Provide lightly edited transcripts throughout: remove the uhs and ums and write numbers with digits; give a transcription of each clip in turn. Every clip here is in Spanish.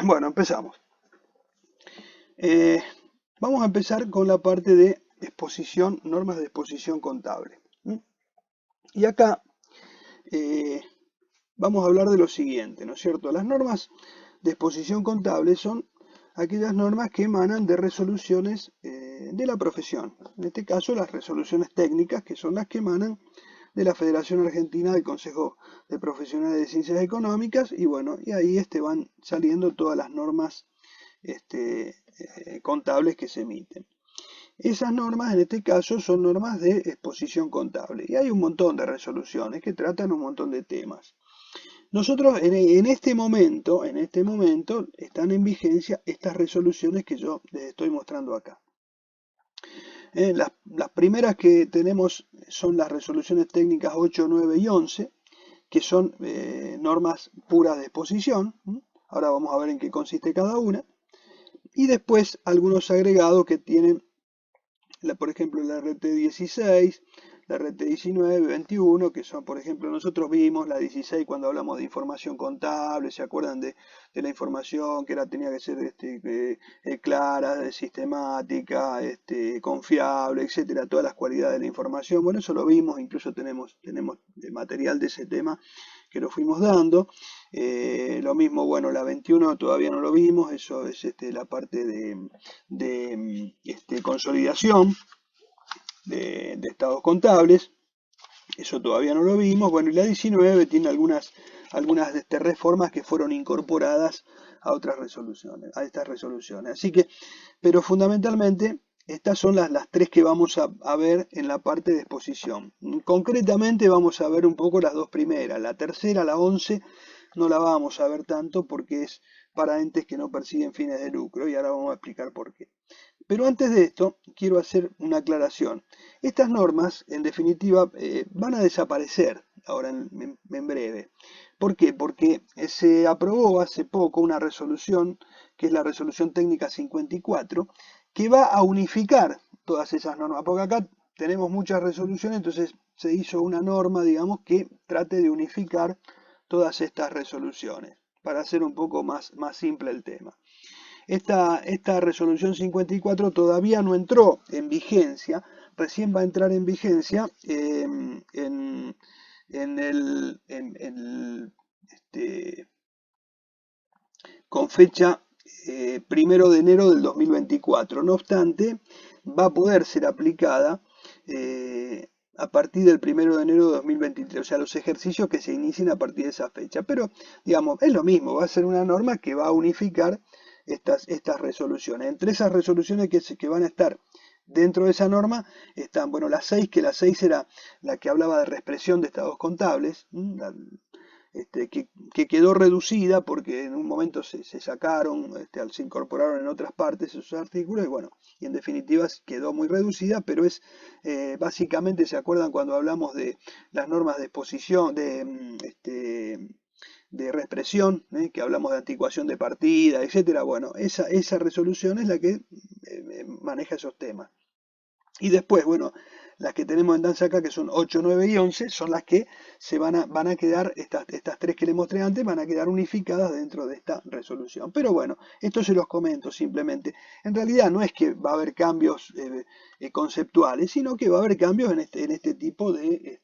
Bueno, empezamos. Eh, Vamos a empezar con la parte de exposición, normas de exposición contable. ¿M? Y acá eh, vamos a hablar de lo siguiente, ¿no es cierto? Las normas de exposición contable son aquellas normas que emanan de resoluciones de la profesión. En este caso, las resoluciones técnicas, que son las que emanan de la Federación Argentina del Consejo de Profesionales de Ciencias Económicas, y bueno, y ahí van saliendo todas las normas contables que se emiten. Esas normas, en este caso, son normas de exposición contable, y hay un montón de resoluciones que tratan un montón de temas. Nosotros en este momento, están en vigencia estas resoluciones que yo les estoy mostrando acá. Las primeras que tenemos son las resoluciones técnicas 8, 9 y 11, que son normas puras de exposición. Ahora vamos a ver en qué consiste cada una. Y después algunos agregados que tienen, por ejemplo, la RT16, la RT19, 21, que son, por ejemplo, nosotros vimos la 16 cuando hablamos de información contable, ¿se acuerdan de la información que tenía que ser clara, sistemática, confiable, etcétera, todas las cualidades de la información? Bueno, eso lo vimos, incluso tenemos material de ese tema que lo fuimos dando. Lo mismo, bueno, la 21 todavía no lo vimos, eso es la parte de consolidación de estados contables, eso todavía no lo vimos. Bueno, y la 19 tiene algunas reformas que fueron incorporadas a otras resoluciones, a estas resoluciones. Así que, pero fundamentalmente, estas son las tres que vamos a ver en la parte de exposición. Concretamente vamos a ver un poco las dos primeras. La tercera, la 11, no la vamos a ver tanto porque es para entes que no persiguen fines de lucro, y ahora vamos a explicar por qué. Pero antes de esto, quiero hacer una aclaración. Estas normas, en definitiva, van a desaparecer ahora en breve. ¿Por qué? Porque se aprobó hace poco una resolución, que es la resolución técnica 54, que va a unificar todas esas normas. Porque acá tenemos muchas resoluciones, entonces se hizo una norma, digamos, que trate de unificar todas estas resoluciones, para hacer un poco más simple el tema. Esta resolución 54 todavía no entró en vigencia, recién va a entrar en vigencia con fecha 1 de enero del 2024. No obstante, va a poder ser aplicada a partir del 1 de enero de 2023, o sea, los ejercicios que se inicien a partir de esa fecha. Pero, digamos, es lo mismo, va a ser una norma que va a unificar estas resoluciones. Entre esas resoluciones que van a estar dentro de esa norma están, bueno, la 6, que la 6 era la que hablaba de reexpresión de estados contables, que quedó reducida porque en un momento se sacaron, se incorporaron en otras partes esos artículos, y bueno, y en definitiva quedó muy reducida, pero es básicamente, ¿se acuerdan cuando hablamos de las normas de exposición, de reexpresión, que hablamos de anticuación de partida, etcétera? Bueno, esa resolución es la que maneja esos temas. Y después, bueno, las que tenemos en danza acá, que son 8, 9 y 11, son las que van a quedar, estas tres que les mostré antes, van a quedar unificadas dentro de esta resolución. Pero bueno, esto se los comento simplemente. En realidad no es que va a haber cambios conceptuales, sino que va a haber cambios en este tipo de...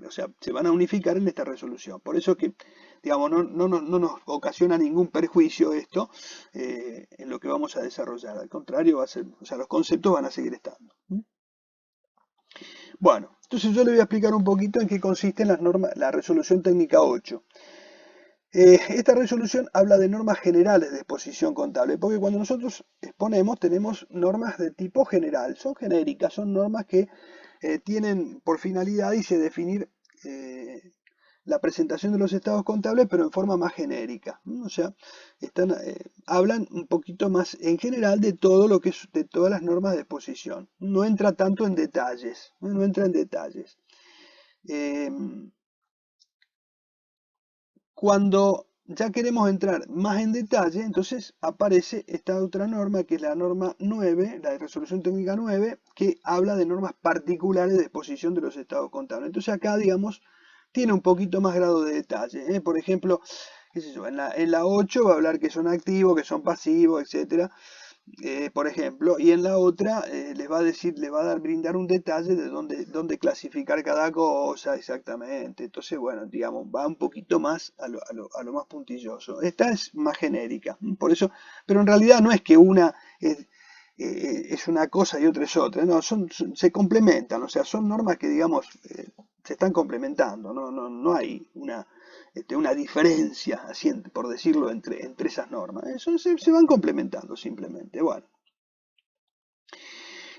o sea, se van a unificar en esta resolución. Por eso que, digamos, no nos ocasiona ningún perjuicio esto en lo que vamos a desarrollar. Al contrario, va a ser, o sea, los conceptos van a seguir estando. Bueno, entonces yo le voy a explicar un poquito en qué consiste la resolución técnica 8. Esta resolución habla de normas generales de exposición contable, porque cuando nosotros exponemos tenemos normas de tipo general, son genéricas, son normas que tienen por finalidad definir la presentación de los estados contables, pero en forma más genérica. O sea, hablan un poquito más en general de todo lo que es, de todas las normas de exposición. No entra tanto en detalles, no entra en detalles. Cuando ya queremos entrar más en detalle, entonces aparece esta otra norma, que es la norma 9, la de resolución técnica 9, que habla de normas particulares de exposición de los estados contables. Entonces acá, digamos, tiene un poquito más grado de detalle. Por ejemplo, qué sé yo, en la 8 va a hablar que son activos, que son pasivos, etcétera. Por ejemplo, y en la otra les va a decir, les va a brindar un detalle de dónde clasificar cada cosa exactamente. Entonces, bueno, digamos, va un poquito más a lo más puntilloso. Esta es más genérica, por eso, pero en realidad no es que una es una cosa y otra es otra, no, se complementan, o sea, son normas que, digamos, se están complementando, no hay una diferencia, así, por decirlo, entre esas normas. Eso se van complementando simplemente. Bueno,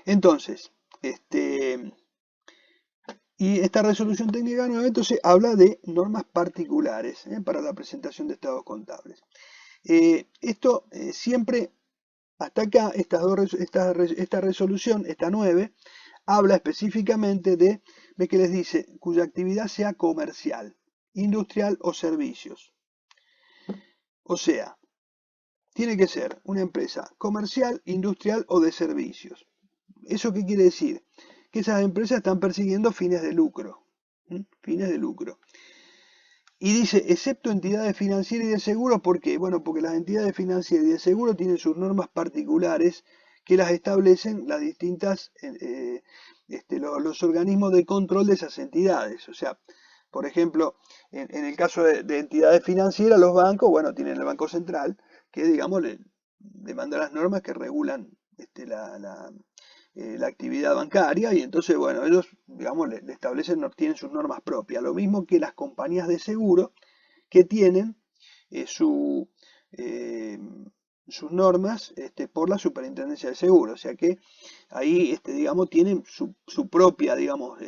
entonces, y esta resolución técnica nueva entonces habla de normas particulares para la presentación de estados contables. Esto siempre, hasta acá, esta resolución, esta 9, habla específicamente de que les dice cuya actividad sea comercial, industrial o servicios. O sea, tiene que ser una empresa comercial, industrial o de servicios. ¿Eso qué quiere decir? Que esas empresas están persiguiendo fines de lucro. Fines de lucro. Y dice, excepto entidades financieras y de seguro, ¿por qué? Bueno, porque las entidades financieras y de seguro tienen sus normas particulares que las establecen las distintas, los organismos de control de esas entidades. O sea, por ejemplo, en el caso de entidades financieras, los bancos, bueno, tienen el Banco Central, que, digamos, le manda las normas que regulan la actividad bancaria, y entonces, bueno, ellos, digamos, le establecen, tienen sus normas propias. Lo mismo que las compañías de seguro, que tienen sus normas por la Superintendencia de Seguros. O sea que ahí, digamos, tienen su propia, digamos,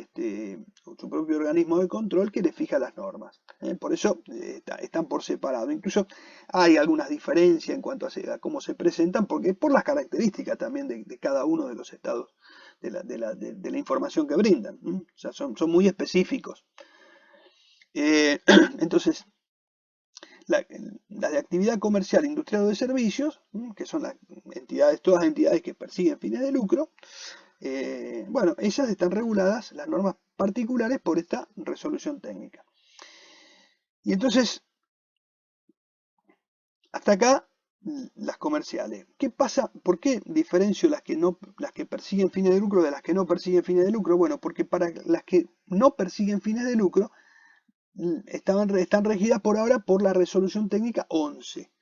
su propio organismo de control que les fija las normas. Por eso están por separado. Incluso hay algunas diferencias en cuanto a cómo se presentan, porque por las características también de cada uno de los estados de la información que brindan. O sea, son muy específicos. Entonces, las de actividad comercial, industrial o de servicios, que son las entidades, todas las entidades que persiguen fines de lucro, bueno, ellas están reguladas, las normas particulares, por esta resolución técnica. Y entonces, hasta acá las comerciales. ¿Qué pasa? ¿Por qué diferencio las que persiguen fines de lucro de las que no persiguen fines de lucro? Bueno, porque para las que no persiguen fines de lucro están regidas por ahora por la resolución técnica 11,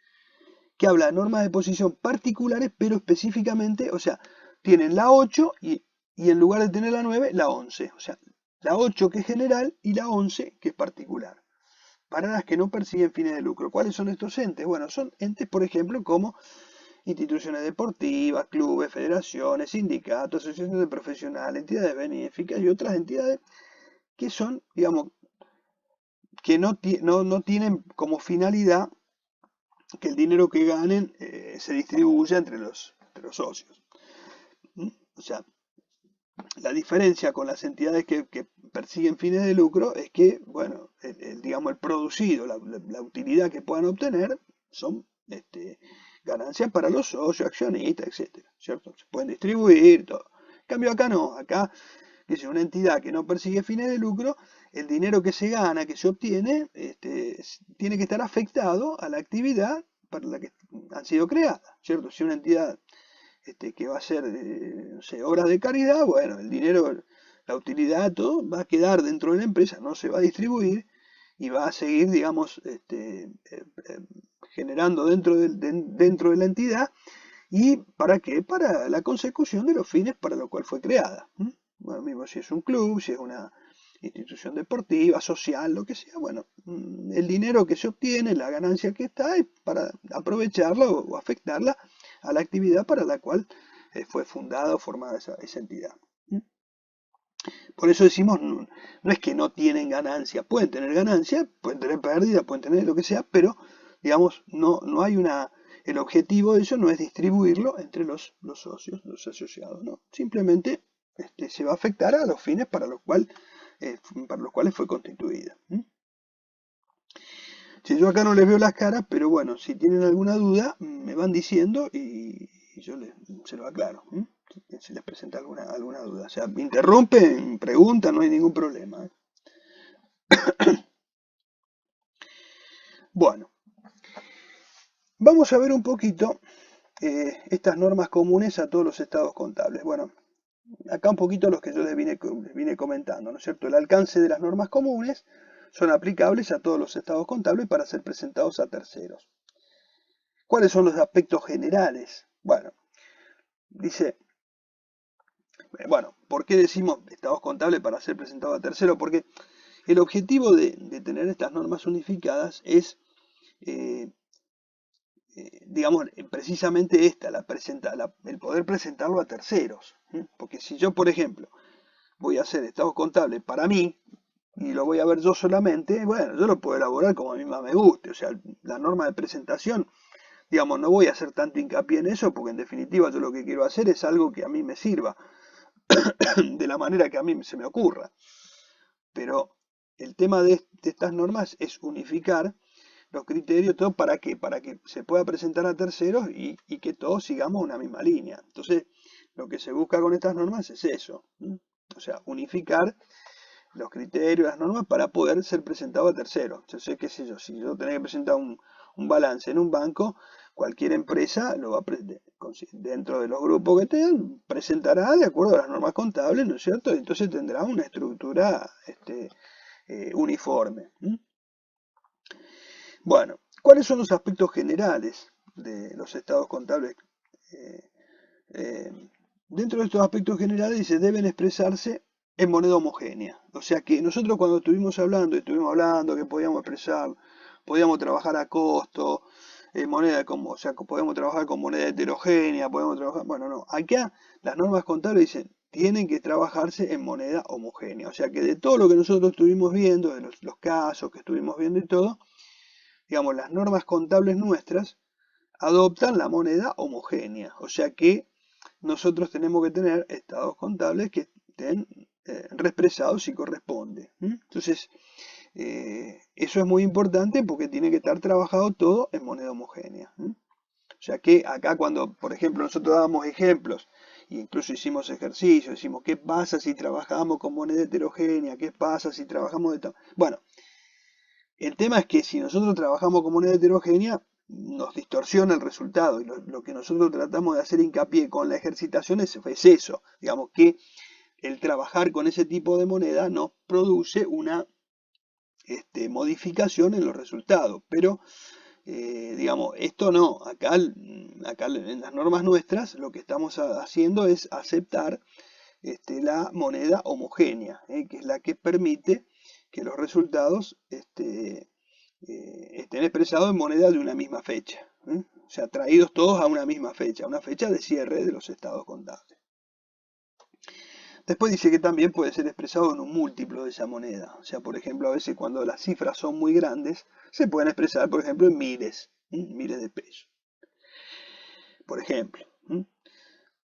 que habla de normas de posición particulares, pero específicamente, o sea, tienen la 8 y en lugar de tener la 9, la 11. O sea, la 8 que es general y la 11 que es particular. Para las que no persiguen fines de lucro. ¿Cuáles son estos entes? Bueno, son entes, por ejemplo, como instituciones deportivas, clubes, federaciones, sindicatos, asociaciones de profesionales, entidades benéficas y otras entidades que son, digamos, que no tienen como finalidad que el dinero que ganen se distribuya entre los socios. O sea, la diferencia con las entidades que persiguen fines de lucro es que, bueno, digamos, el producido, la utilidad que puedan obtener son ganancias para los socios, accionistas, etcétera, ¿cierto? Se pueden distribuir, todo. En cambio acá no, acá que es una entidad que no persigue fines de lucro, el dinero que se gana, que se obtiene, tiene que estar afectado a la actividad para la que han sido creadas, ¿cierto? Si una entidad que va a ser, no sé, obras de caridad, bueno, el dinero, la utilidad, todo va a quedar dentro de la empresa, no se va a distribuir y va a seguir, digamos, generando dentro de la entidad. ¿Y para qué? Para la consecución de los fines para los cuales fue creada. Bueno, mismo si es un club, si es una institución deportiva, social, lo que sea, bueno, el dinero que se obtiene, la ganancia que está, es para aprovecharla o afectarla a la actividad para la cual fue fundada o formada esa entidad. Por eso decimos, no es que no tienen ganancia, pueden tener ganancia, pueden tener pérdida, pueden tener lo que sea, pero, digamos, no hay el objetivo de eso no es distribuirlo entre los socios, los asociados, no, simplemente se va a afectar a los fines para los cuales fue constituida. Si yo acá no les veo las caras, pero bueno, si tienen alguna duda, me van diciendo y yo se lo aclaro. Si les presenta alguna duda. O sea, me interrumpen, preguntan, no hay ningún problema. Bueno, vamos a ver un poquito estas normas comunes a todos los estados contables. Bueno, acá un poquito los que yo les vine comentando, ¿no es cierto? El alcance de las normas comunes son aplicables a todos los estados contables para ser presentados a terceros. ¿Cuáles son los aspectos generales? Bueno, dice, bueno, ¿por qué decimos estados contables para ser presentados a terceros? Porque el objetivo de tener estas normas unificadas es, digamos, precisamente esta, el poder presentarlo a terceros. Porque si yo, por ejemplo, voy a hacer estados contables para mí, y lo voy a ver yo solamente, bueno, yo lo puedo elaborar como a mí más me guste. O sea, la norma de presentación, digamos, no voy a hacer tanto hincapié en eso, porque en definitiva yo lo que quiero hacer es algo que a mí me sirva, de la manera que a mí se me ocurra. Pero el tema de estas normas es unificar los criterios, todo para que se pueda presentar a terceros y que todos sigamos una misma línea. Entonces, lo que se busca con estas normas es eso, o sea, unificar los criterios, las normas para poder ser presentado a terceros. Entonces, qué sé yo, si yo tengo que presentar un balance en un banco, cualquier empresa lo va a dentro de los grupos que tengan, presentará de acuerdo a las normas contables, ¿no es cierto? Entonces tendrá una estructura uniforme. Bueno, ¿cuáles son los aspectos generales de los estados contables? Dentro de estos aspectos generales dice, deben expresarse en moneda homogénea. O sea que nosotros cuando estuvimos hablando que podíamos expresar, podíamos trabajar a costo, moneda como, o sea, podemos trabajar con moneda heterogénea, podemos trabajar, bueno, no, acá las normas contables dicen, tienen que trabajarse en moneda homogénea. O sea que de todo lo que nosotros estuvimos viendo, de los casos que estuvimos viendo y todo, digamos, las normas contables nuestras adoptan la moneda homogénea. O sea que nosotros tenemos que tener estados contables que estén reexpresados si corresponde. Entonces, eso es muy importante porque tiene que estar trabajado todo en moneda homogénea. O sea que acá cuando, por ejemplo, nosotros dábamos ejemplos, e incluso hicimos ejercicios, decimos, ¿qué pasa si trabajamos con moneda heterogénea? ¿Qué pasa si trabajamos de... Bueno, el tema es que si nosotros trabajamos con moneda heterogénea, nos distorsiona el resultado. Y lo que nosotros tratamos de hacer hincapié con la ejercitación es eso. Digamos que el trabajar con ese tipo de moneda nos produce una modificación en los resultados. Pero, digamos, esto no. Acá en las normas nuestras lo que estamos haciendo es aceptar la moneda homogénea, que es la que permite que los resultados estén expresados en moneda de una misma fecha. O sea, traídos todos a una misma fecha de cierre de los estados contables. Después dice que también puede ser expresado en un múltiplo de esa moneda. O sea, por ejemplo, a veces cuando las cifras son muy grandes, se pueden expresar, por ejemplo, en miles de pesos. Por ejemplo.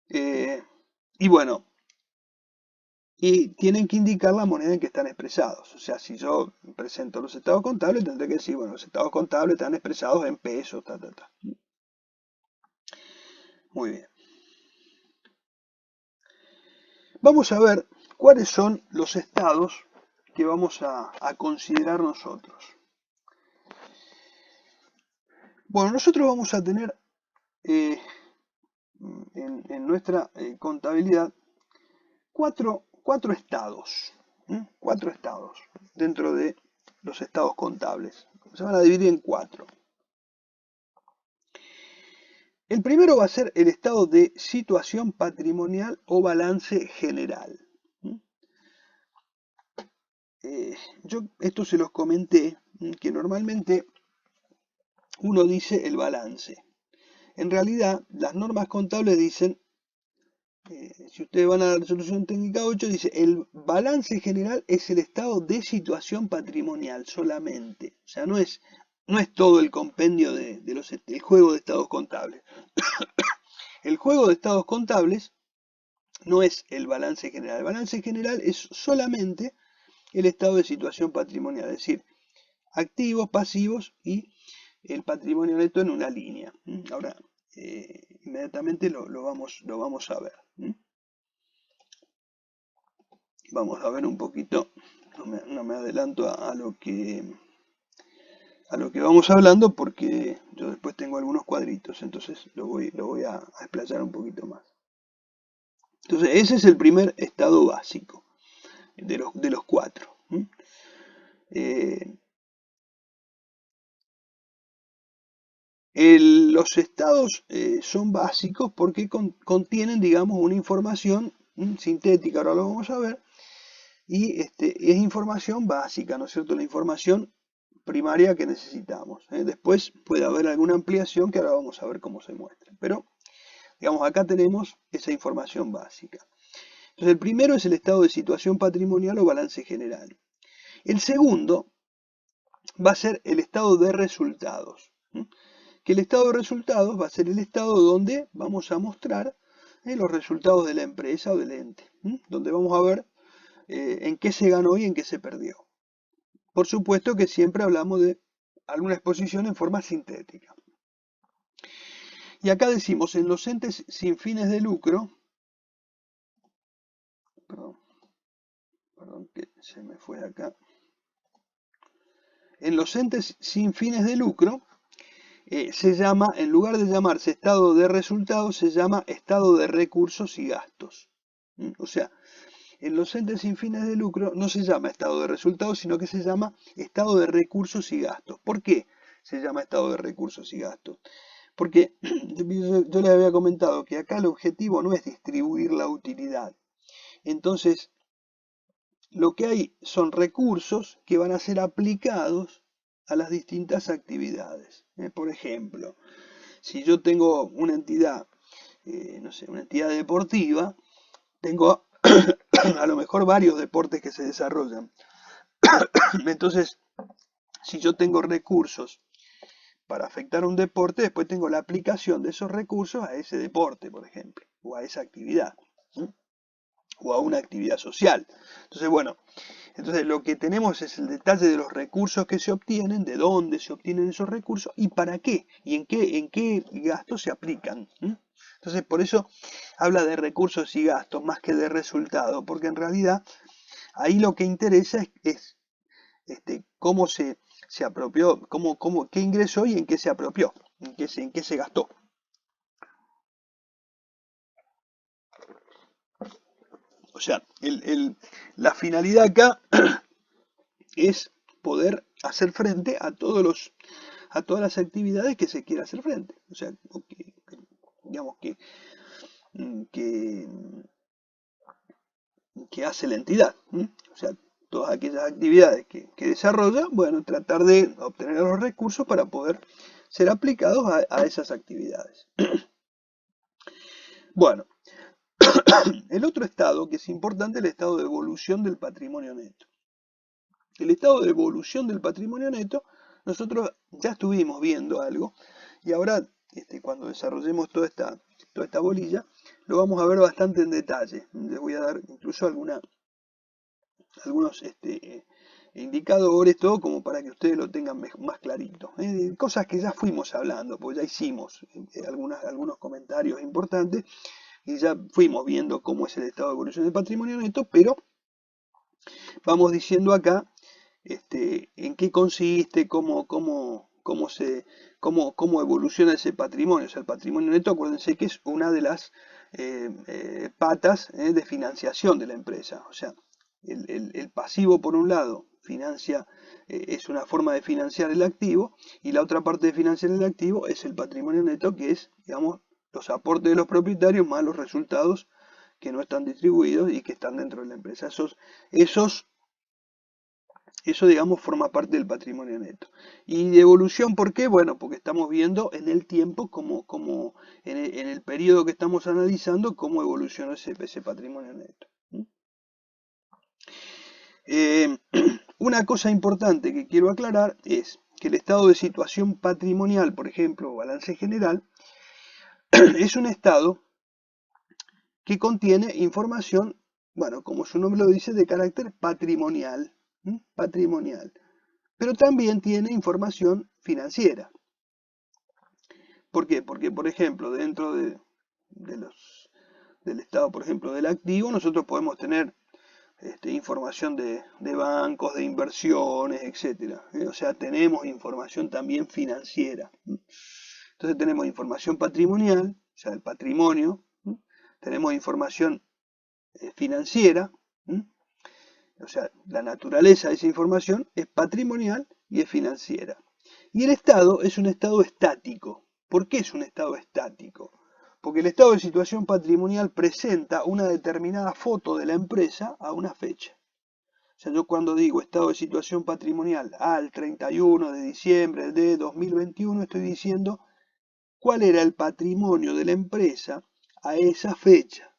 Y bueno, y tienen que indicar la moneda en que están expresados. O sea, si yo presento los estados contables, tendré que decir, bueno, los estados contables están expresados en pesos, Muy bien. Vamos a ver cuáles son los estados que vamos a considerar nosotros. Bueno, nosotros vamos a tener en nuestra contabilidad cuatro estados. Cuatro estados dentro de los estados contables. Se van a dividir en cuatro. El primero va a ser el estado de situación patrimonial o balance general. Yo esto se los comenté, que normalmente uno dice el balance. En realidad, las normas contables dicen, si ustedes van a la resolución técnica 8, dice, el balance general es el estado de situación patrimonial solamente. O sea, no es todo el compendio del juego de estados contables. El juego de estados contables no es el balance general. El balance general es solamente el estado de situación patrimonial, es decir, activos, pasivos y el patrimonio neto en una línea. Ahora, inmediatamente lo vamos a ver. Vamos a ver un poquito no me adelanto a lo que vamos hablando, porque yo después tengo algunos cuadritos, entonces lo voy a explayar un poquito más. Entonces, ese es el primer estado básico de los cuatro. Los estados son básicos porque contienen, digamos, una información sintética, ahora lo vamos a ver, y es información básica, ¿no es cierto? La información primaria que necesitamos. Después puede haber alguna ampliación que ahora vamos a ver cómo se muestra. Pero, digamos, acá tenemos esa información básica. Entonces, el primero es el estado de situación patrimonial o balance general. El segundo va a ser el estado de resultados. Que el estado de resultados va a ser el estado donde vamos a mostrar los resultados de la empresa o del ente. Donde vamos a ver en qué se ganó y en qué se perdió. Por supuesto que siempre hablamos de alguna exposición en forma sintética. Y acá decimos, en los entes sin fines de lucro, perdón que se me fue acá. En los entes sin fines de lucro se llama, en lugar de llamarse estado de resultados, se llama estado de recursos y gastos. O sea, en los entes sin fines de lucro no se llama estado de resultados, sino que se llama estado de recursos y gastos. ¿Por qué se llama estado de recursos y gastos? Porque yo les había comentado que acá el objetivo no es distribuir la utilidad. Entonces, lo que hay son recursos que van a ser aplicados a las distintas actividades. Por ejemplo, si yo tengo una entidad, no sé, una entidad deportiva, tengo a lo mejor varios deportes que se desarrollan. Entonces, si yo tengo recursos para afectar un deporte, después tengo la aplicación de esos recursos a ese deporte, por ejemplo, o a esa actividad, o a una actividad social. Entonces, bueno, lo que tenemos es el detalle de los recursos que se obtienen, de dónde se obtienen esos recursos y para qué, y en qué gastos se aplican. Entonces, por eso habla de recursos y gastos más que de resultados, porque en realidad ahí lo que interesa es cómo se apropió, qué ingresó y en qué se apropió, en qué se gastó. O sea, la finalidad acá es poder hacer frente a todas las actividades que se quiera hacer frente. O sea, digamos que hace la entidad. O sea, todas aquellas actividades que desarrolla, bueno, tratar de obtener los recursos para poder ser aplicados a esas actividades. Bueno, el otro estado que es importante es el estado de evolución del patrimonio neto. El estado de evolución del patrimonio neto, nosotros ya estuvimos viendo algo y ahora cuando desarrollemos toda esta bolilla, lo vamos a ver bastante en detalle. Les voy a dar incluso algunos indicadores, todo como para que ustedes lo tengan más clarito. Cosas que ya fuimos hablando, pues ya hicimos algunos comentarios importantes y ya fuimos viendo cómo es el estado de evolución del patrimonio neto, pero vamos diciendo acá en qué consiste, cómo evoluciona ese patrimonio. O sea, el patrimonio neto, acuérdense que es una de las patas de financiación de la empresa. O sea, el pasivo, por un lado, financia, es una forma de financiar el activo, y la otra parte de financiar el activo es el patrimonio neto, que es, digamos, los aportes de los propietarios más los resultados que no están distribuidos y que están dentro de la empresa. Eso, digamos, forma parte del patrimonio neto. ¿Y de evolución por qué? Bueno, porque estamos viendo en el tiempo, como en el periodo que estamos analizando, cómo evolucionó ese patrimonio neto. Una cosa importante que quiero aclarar es que el estado de situación patrimonial, por ejemplo, balance general, es un estado que contiene información, bueno, como su nombre lo dice, de carácter patrimonial. Patrimonial. Pero también tiene información financiera. ¿Por qué? Porque, por ejemplo, dentro del estado, por ejemplo, del activo, nosotros podemos tener información de bancos, de inversiones, etc. O sea, tenemos información también financiera. Entonces tenemos información patrimonial, o sea, el patrimonio, tenemos información financiera, o sea, la naturaleza de esa información es patrimonial y es financiera. Y el estado es un estado estático. ¿Por qué es un estado estático? Porque el estado de situación patrimonial presenta una determinada foto de la empresa a una fecha. O sea, yo cuando digo estado de situación patrimonial al 31 de diciembre de 2021, estoy diciendo cuál era el patrimonio de la empresa a esa fecha.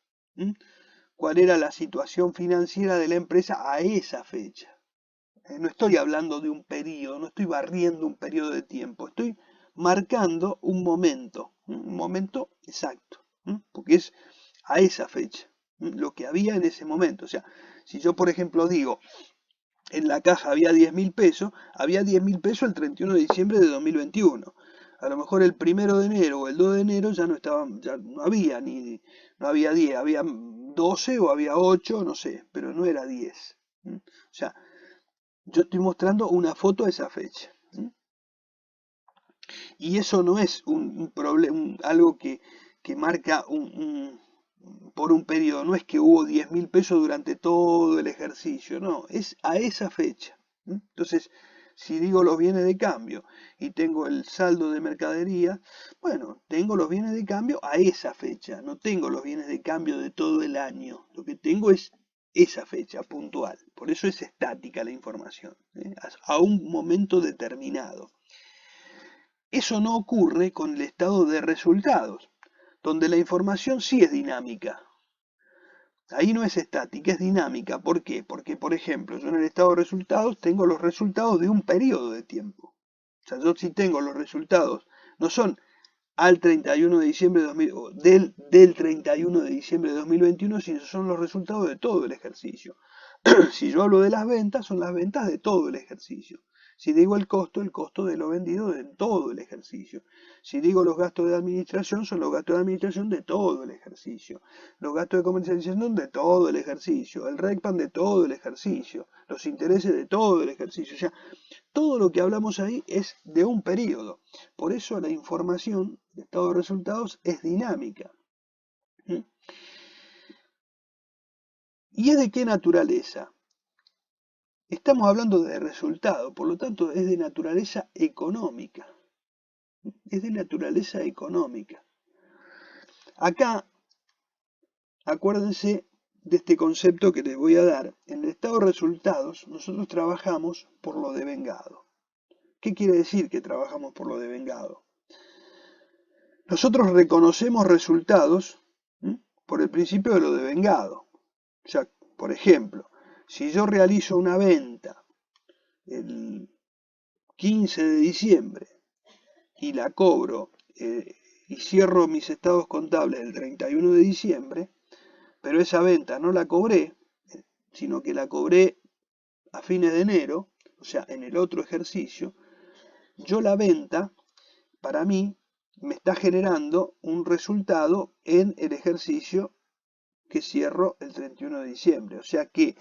Cuál era la situación financiera de la empresa a esa fecha. No estoy hablando de un periodo, no estoy barriendo un periodo de tiempo, estoy marcando un momento exacto, porque es a esa fecha, lo que había en ese momento. O sea, si yo por ejemplo digo, en la caja había 10.000 pesos, había 10.000 pesos el 31 de diciembre de 2021. A lo mejor el 1 de enero o el 2 de enero ya no estaban, ya no había no había 10, había 12 o había 8, no sé, pero no era 10. O sea, yo estoy mostrando una foto a esa fecha. Y eso no es un problema, algo que marca por un periodo. No es que hubo 10.000 pesos durante todo el ejercicio, no, es a esa fecha. Entonces, si digo los bienes de cambio y tengo el saldo de mercadería, bueno, tengo los bienes de cambio a esa fecha, no tengo los bienes de cambio de todo el año. Lo que tengo es esa fecha puntual. Por eso es estática la información, a un momento determinado. Eso no ocurre con el estado de resultados, donde la información sí es dinámica. Ahí no es estática, es dinámica. ¿Por qué? Porque, por ejemplo, yo en el estado de resultados tengo los resultados de un periodo de tiempo. O sea, yo sí tengo los resultados, no son al 31 de diciembre de del 31 de diciembre de 2021, sino son los resultados de todo el ejercicio. Si yo hablo de las ventas, son las ventas de todo el ejercicio. Si digo el costo de lo vendido de todo el ejercicio. Si digo los gastos de administración, son los gastos de administración de todo el ejercicio. Los gastos de comercialización de todo el ejercicio. El RECPAM de todo el ejercicio. Los intereses de todo el ejercicio. O sea, todo lo que hablamos ahí es de un periodo. Por eso la información de estado de resultados es dinámica. ¿Y es de qué naturaleza? Estamos hablando de resultado, por lo tanto es de naturaleza económica. Es de naturaleza económica. Acá, acuérdense de este concepto que les voy a dar. En el estado de resultados, nosotros trabajamos por lo devengado. ¿Qué quiere decir que trabajamos por lo devengado? Nosotros reconocemos resultados por el principio de lo devengado. O sea, por ejemplo, si yo realizo una venta el 15 de diciembre y la cobro y cierro mis estados contables el 31 de diciembre, pero esa venta no la cobré, sino que la cobré a fines de enero, o sea, en el otro ejercicio, yo la venta, para mí, me está generando un resultado en el ejercicio que cierro el 31 de diciembre. O sea que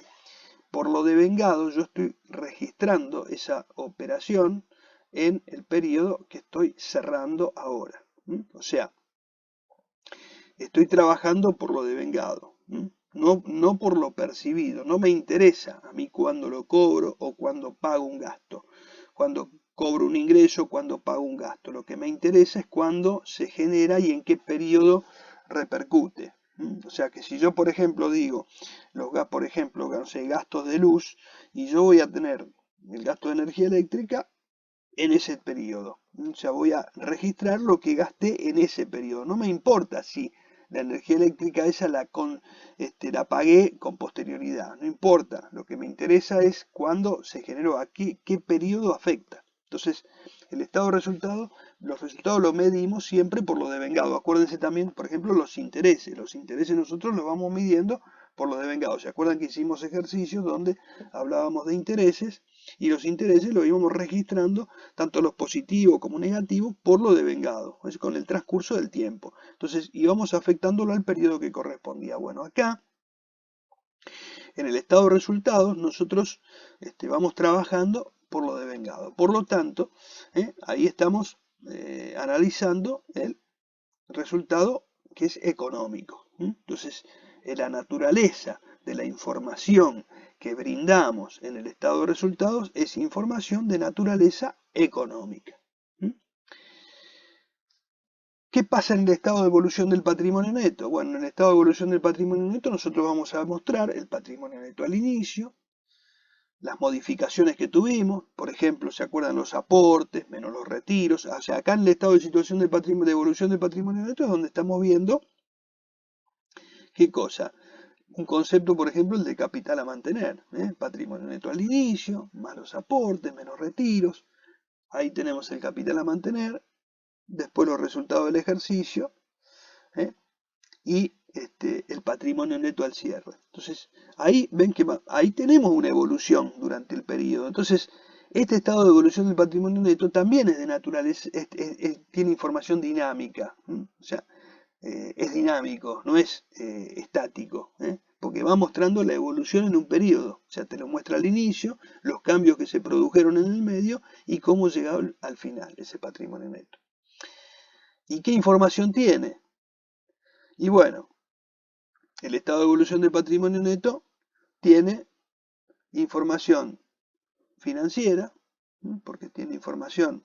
por lo devengado yo estoy registrando esa operación en el periodo que estoy cerrando ahora. O sea, estoy trabajando por lo devengado, no por lo percibido. No me interesa a mí cuándo lo cobro o cuándo pago un gasto. Cuando cobro un ingreso, cuando pago un gasto. Lo que me interesa es cuándo se genera y en qué periodo repercute. O sea que si yo, por ejemplo, digo, por ejemplo, no sé, gastos de luz, y yo voy a tener el gasto de energía eléctrica en ese periodo. O sea, voy a registrar lo que gasté en ese periodo. No me importa si la energía eléctrica esa la pagué con posterioridad. No importa. Lo que me interesa es cuándo se generó, a qué periodo afecta. Entonces, el estado de resultados, los resultados los medimos siempre por lo devengado. Acuérdense también, por ejemplo, los intereses. Los intereses nosotros los vamos midiendo por lo devengado. ¿Se acuerdan que hicimos ejercicios donde hablábamos de intereses? Y los intereses los íbamos registrando, tanto los positivos como negativos, por lo devengado, es con el transcurso del tiempo. Entonces íbamos afectándolo al periodo que correspondía. Bueno, acá En el estado de resultados nosotros vamos trabajando por lo devengado. Por lo tanto, ahí estamos analizando el resultado que es económico. Entonces, la naturaleza de la información que brindamos en el estado de resultados es información de naturaleza económica. ¿Qué pasa en el estado de evolución del patrimonio neto? Bueno, en el estado de evolución del patrimonio neto nosotros vamos a mostrar el patrimonio neto al inicio, las modificaciones que tuvimos, por ejemplo, ¿se acuerdan los aportes menos los retiros? O sea, acá en el estado de situación del patrimonio, de evolución del patrimonio neto es donde estamos viendo ¿qué cosa? Un concepto, por ejemplo, el de capital a mantener, patrimonio neto al inicio, más los aportes, menos retiros. Ahí tenemos el capital a mantener, después los resultados del ejercicio y el patrimonio neto al cierre. Entonces, ahí ven que ahí tenemos una evolución durante el periodo. Entonces, este estado de evolución del patrimonio neto también es de naturaleza, tiene información dinámica, o sea, es dinámico, no es estático, porque va mostrando la evolución en un periodo, o sea, te lo muestra al inicio, los cambios que se produjeron en el medio y cómo llegó al final ese patrimonio neto. ¿Y qué información tiene? Y bueno, el estado de evolución del patrimonio neto tiene información financiera, porque tiene información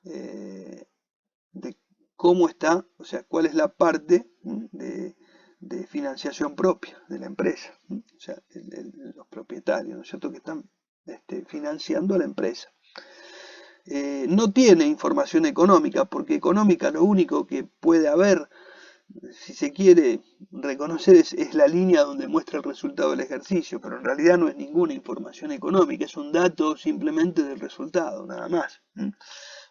de cómo está, o sea, cuál es la parte de financiación propia de la empresa, o sea, los propietarios, ¿no es cierto?, que están financiando a la empresa. No tiene información económica, porque económica lo único que puede haber, si se quiere reconocer, es la línea donde muestra el resultado del ejercicio, pero en realidad no es ninguna información económica, es un dato simplemente del resultado, nada más.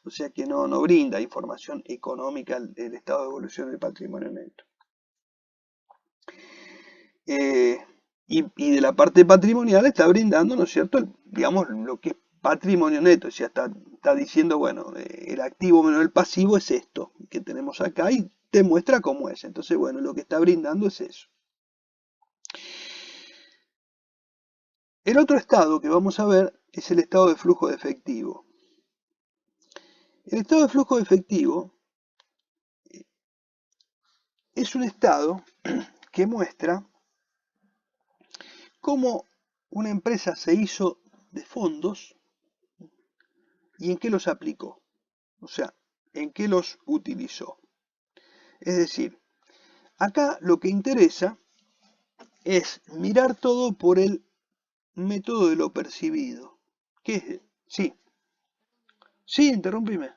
O sea que no brinda información económica el estado de evolución del patrimonio neto. Y de la parte patrimonial está brindando, ¿no es cierto?, digamos, lo que es patrimonio neto. O sea, está diciendo, bueno, el activo menos el pasivo es esto que tenemos acá y te muestra cómo es. Entonces, bueno, lo que está brindando es eso. El otro estado que vamos a ver es el estado de flujo de efectivo. El estado de flujo de efectivo es un estado que muestra cómo una empresa se hizo de fondos y en qué los aplicó. O sea, en qué los utilizó. Es decir, acá lo que interesa es mirar todo por el método de lo percibido. ¿Qué es? Sí. Sí, interrumpime.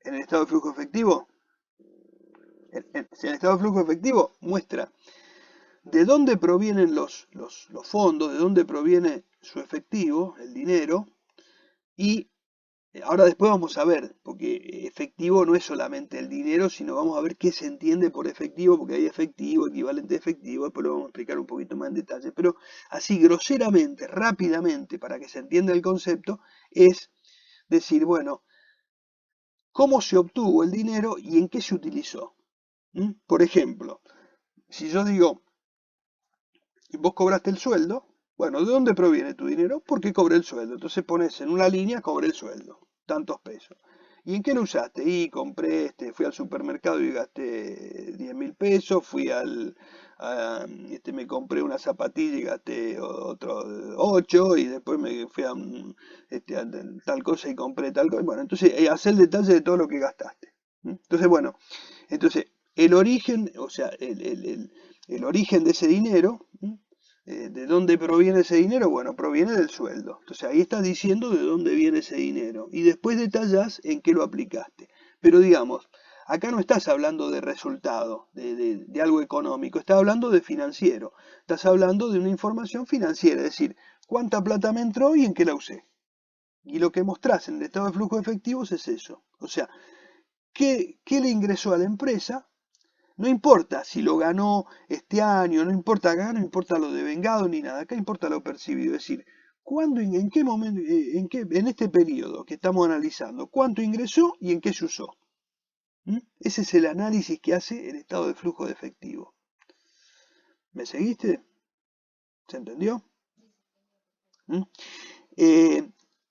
En el estado de flujo efectivo, el estado de flujo efectivo muestra de dónde provienen los fondos, de dónde proviene su efectivo, el dinero, y ahora después vamos a ver, porque efectivo no es solamente el dinero, sino vamos a ver qué se entiende por efectivo, porque hay efectivo, equivalente a efectivo, después lo vamos a explicar un poquito más en detalle, pero así groseramente, rápidamente, para que se entienda el concepto, es decir, bueno, cómo se obtuvo el dinero y en qué se utilizó. Por ejemplo, si yo digo, vos cobraste el sueldo, bueno, ¿de dónde proviene tu dinero? Porque cobré el sueldo. Entonces pones en una línea, cobré el sueldo, tantos pesos. ¿Y en qué lo usaste? Y compré, fui al supermercado y gasté 10.000 pesos, me compré una zapatilla y gasté otro 8, y después me fui a tal cosa y compré tal cosa. Bueno, entonces hacer el detalle de todo lo que gastaste. Entonces, bueno, el origen, o sea, el origen de ese dinero, ¿de dónde proviene ese dinero? Bueno, proviene del sueldo. Entonces ahí estás diciendo de dónde viene ese dinero. Y después detallas en qué lo aplicaste. Pero digamos, acá no estás hablando de resultado, de algo económico. Estás hablando de financiero. Estás hablando de una información financiera. Es decir, cuánta plata me entró y en qué la usé. Y lo que mostrás en el estado de flujo de efectivos es eso. O sea, ¿qué le ingresó a la empresa? No importa si lo ganó este año, no importa acá, no importa lo devengado ni nada, acá importa lo percibido. Es decir, ¿cuándo, en qué momento, en este periodo que estamos analizando, cuánto ingresó y en qué se usó? Ese es el análisis que hace el estado de flujo de efectivo. ¿Me seguiste? ¿Se entendió? ¿Mm?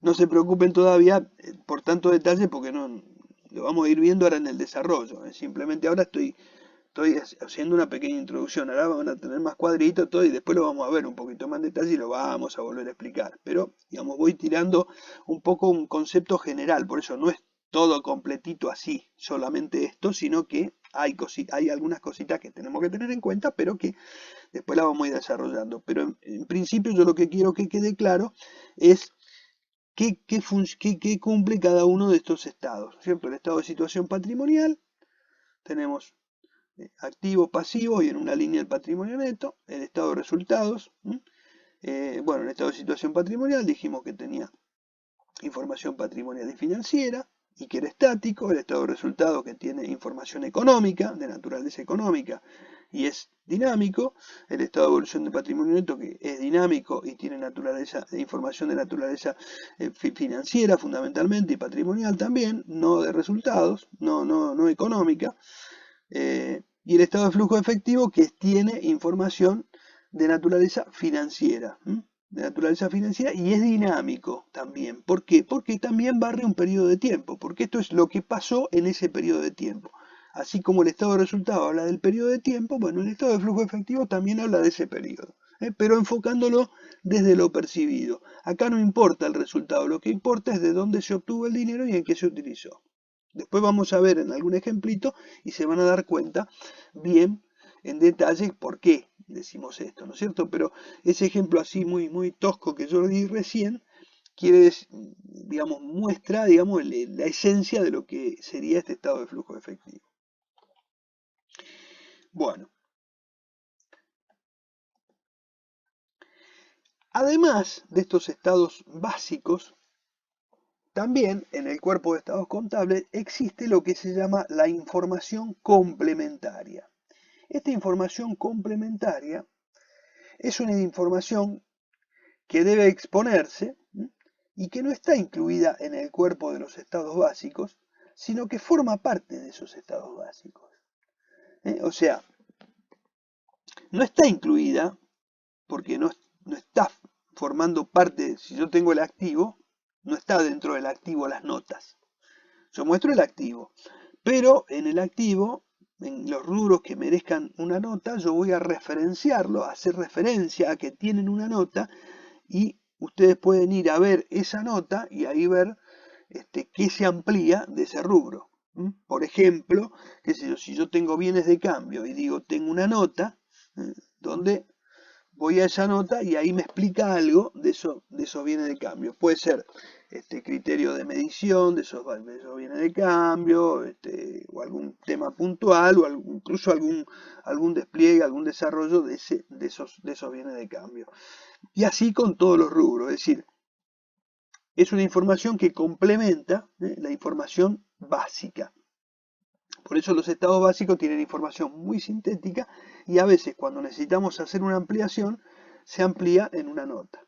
No se preocupen todavía por tanto detalle porque no lo vamos a ir viendo ahora en el desarrollo. Simplemente ahora estoy haciendo una pequeña introducción. Ahora van a tener más cuadritos todo y después lo vamos a ver un poquito más en detalle y lo vamos a volver a explicar. Pero, digamos, voy tirando un poco un concepto general. Por eso no es todo completito así, solamente esto, sino que hay algunas cositas que tenemos que tener en cuenta, pero que después la vamos a ir desarrollando. Pero en principio yo lo que quiero que quede claro es qué cumple cada uno de estos estados, ¿cierto? El estado de situación patrimonial, tenemos activos, pasivos y en una línea el patrimonio neto, el estado de resultados, bueno, el estado de situación patrimonial dijimos que tenía información patrimonial y financiera y que era estático, el estado de resultados que tiene información económica, de naturaleza económica y es dinámico, el estado de evolución de patrimonio neto que es dinámico y tiene información de naturaleza financiera fundamentalmente y patrimonial también, no de resultados, no económica, y el estado de flujo efectivo que tiene información de naturaleza financiera, y es dinámico también. ¿Por qué? Porque también barre un periodo de tiempo, porque esto es lo que pasó en ese periodo de tiempo. Así como el estado de resultado habla del periodo de tiempo, bueno, el estado de flujo efectivo también habla de ese periodo, pero enfocándolo desde lo percibido. Acá no importa el resultado, lo que importa es de dónde se obtuvo el dinero y en qué se utilizó. Después vamos a ver en algún ejemplito y se van a dar cuenta bien en detalle por qué decimos esto, ¿no es cierto? Pero ese ejemplo así muy tosco que yo di recién, muestra, la esencia de lo que sería este estado de flujo efectivo. Bueno. Además de estos estados básicos, también en el cuerpo de estados contables existe lo que se llama la información complementaria. Esta información complementaria es una información que debe exponerse y que no está incluida en el cuerpo de los estados básicos, sino que forma parte de esos estados básicos. O sea, no está incluida porque no está formando parte, si yo tengo el activo, no está dentro del activo las notas. Yo muestro el activo, pero en el activo, en los rubros que merezcan una nota, yo voy a referenciarlo, a hacer referencia a que tienen una nota y ustedes pueden ir a ver esa nota y ahí ver qué se amplía de ese rubro. Por ejemplo, si yo tengo bienes de cambio y digo tengo una nota, donde voy a esa nota y ahí me explica algo de esos bienes de cambio. Puede ser criterio de medición de esos bienes de cambio, o algún tema puntual, o incluso algún despliegue, algún desarrollo de esos bienes de cambio. Y así con todos los rubros, es decir, es una información que complementa la información básica. Por eso los estados básicos tienen información muy sintética y a veces cuando necesitamos hacer una ampliación, se amplía en una nota.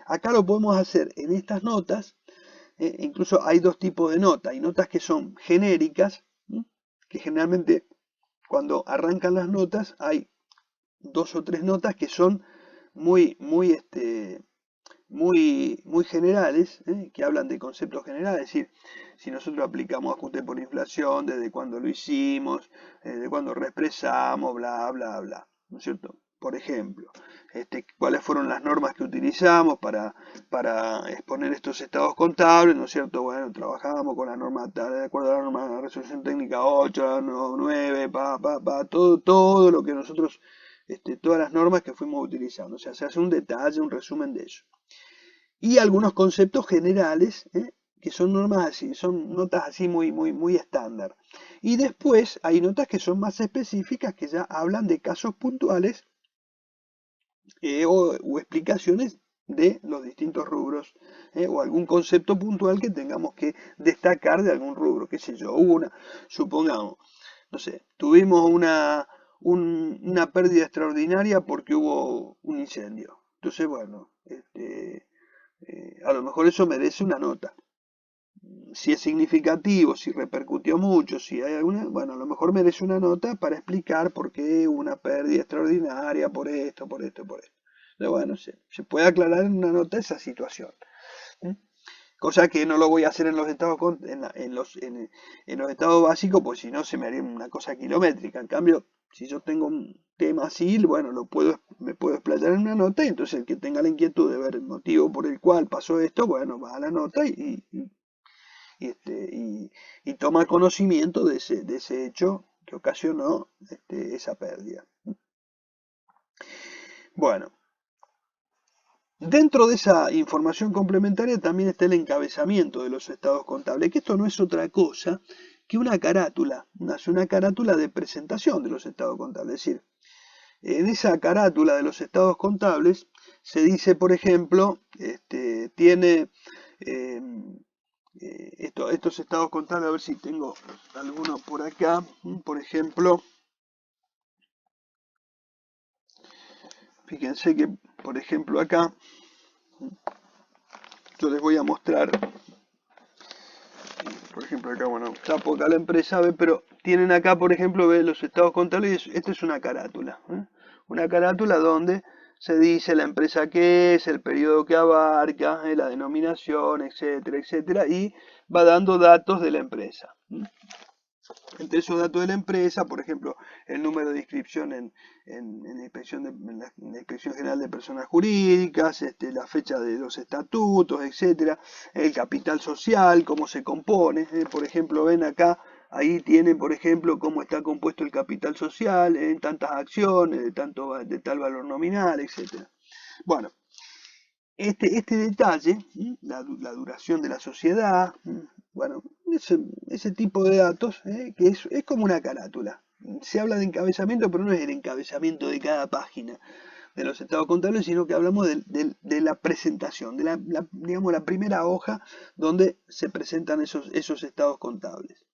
Acá lo podemos hacer en estas notas, incluso hay dos tipos de notas. Hay notas que son genéricas, que generalmente cuando arrancan las notas hay dos o tres notas que son muy generales, que hablan de conceptos generales, es decir, si nosotros aplicamos ajuste por inflación, desde cuándo lo hicimos, desde cuándo reexpresamos, bla, bla, bla, ¿no es cierto? Por ejemplo, cuáles fueron las normas que utilizamos para exponer estos estados contables, ¿no es cierto? Bueno, trabajábamos con la norma, de acuerdo a la norma de resolución técnica 8, 9, todo lo que nosotros, todas las normas que fuimos utilizando. O sea, se hace un detalle, un resumen de eso. Y algunos conceptos generales, que son normas así, son notas así muy estándar. Y después hay notas que son más específicas, que ya hablan de casos puntuales o explicaciones de los distintos rubros, o algún concepto puntual que tengamos que destacar de algún rubro, qué sé yo, supongamos, no sé, tuvimos una pérdida extraordinaria porque hubo un incendio. Entonces, bueno, a lo mejor eso merece una nota. si es significativo, si repercutió mucho, si hay alguna, bueno, a lo mejor merece una nota para explicar por qué hubo una pérdida extraordinaria por esto, por esto, por esto. Pero bueno, se puede aclarar en una nota esa situación. Cosa que no lo voy a hacer en los estados en los estados básicos, pues si no se me haría una cosa kilométrica. En cambio, si yo tengo un tema así, bueno, me puedo explayar en una nota, y entonces el que tenga la inquietud de ver el motivo por el cual pasó esto, bueno, va a la nota y toma conocimiento de ese hecho que ocasionó esa pérdida. Bueno. Dentro de esa información complementaria también está el encabezamiento de los estados contables, que esto no es otra cosa que una carátula de presentación de los estados contables. Es decir, en esa carátula de los estados contables se dice, por ejemplo, tiene estos estados contables, a ver si tengo alguno por acá, por ejemplo, fíjense que, por ejemplo, acá, yo les voy a mostrar, por ejemplo, acá, bueno, tapo acá la empresa, pero tienen acá, por ejemplo, los estados contables, esto es una carátula, una carátula donde se dice la empresa que es, el periodo que abarca, la denominación, etcétera, etcétera, y va dando datos de la empresa. Entre esos datos de la empresa, por ejemplo, el número de inscripción en la Inspección General de Personas Jurídicas, la fecha de los estatutos, etcétera, el capital social, cómo se compone. Por ejemplo, ven acá, ahí tienen, por ejemplo, cómo está compuesto el capital social, en tantas acciones, de tal valor nominal, etcétera. Bueno, este detalle, la duración de la sociedad, bueno, ese tipo de datos, que es como una carátula. Se habla de encabezamiento, pero no es el encabezamiento de cada página de los estados contables, sino que hablamos de la presentación, digamos, la primera hoja donde se presentan esos estados contables.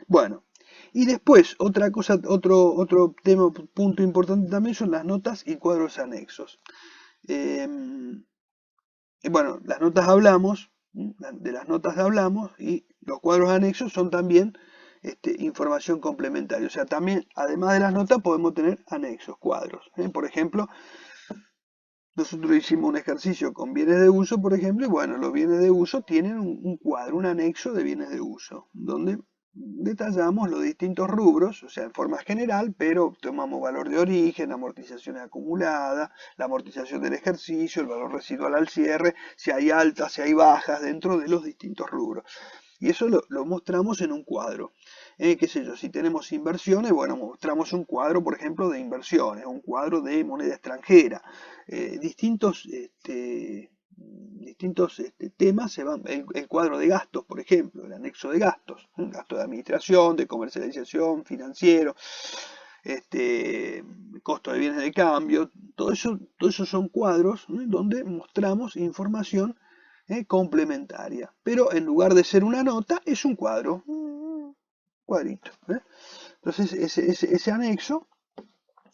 Bueno, y después, otra cosa, otro tema, punto importante también son las notas y cuadros anexos. Bueno, las notas hablamos, de las notas hablamos, y los cuadros anexos son también información complementaria. O sea, también, además de las notas, podemos tener anexos, cuadros. Por ejemplo, nosotros hicimos un ejercicio con bienes de uso, por ejemplo, y bueno, los bienes de uso tienen un cuadro, un anexo de bienes de uso, donde detallamos los distintos rubros, o sea, en forma general, pero tomamos valor de origen, amortizaciones acumuladas, la amortización del ejercicio, el valor residual al cierre, si hay altas, si hay bajas dentro de los distintos rubros. Y eso lo mostramos en un cuadro. Qué sé yo, si tenemos inversiones, bueno, mostramos un cuadro, por ejemplo, de inversiones, un cuadro de moneda extranjera. Distintos temas se van, el cuadro de gastos, por ejemplo, el anexo de gastos, gasto de administración, de comercialización, financiero, costo de bienes de cambio, todo eso son cuadros donde mostramos información complementaria, pero en lugar de ser una nota es un cuadro, cuadrito. Entonces ese anexo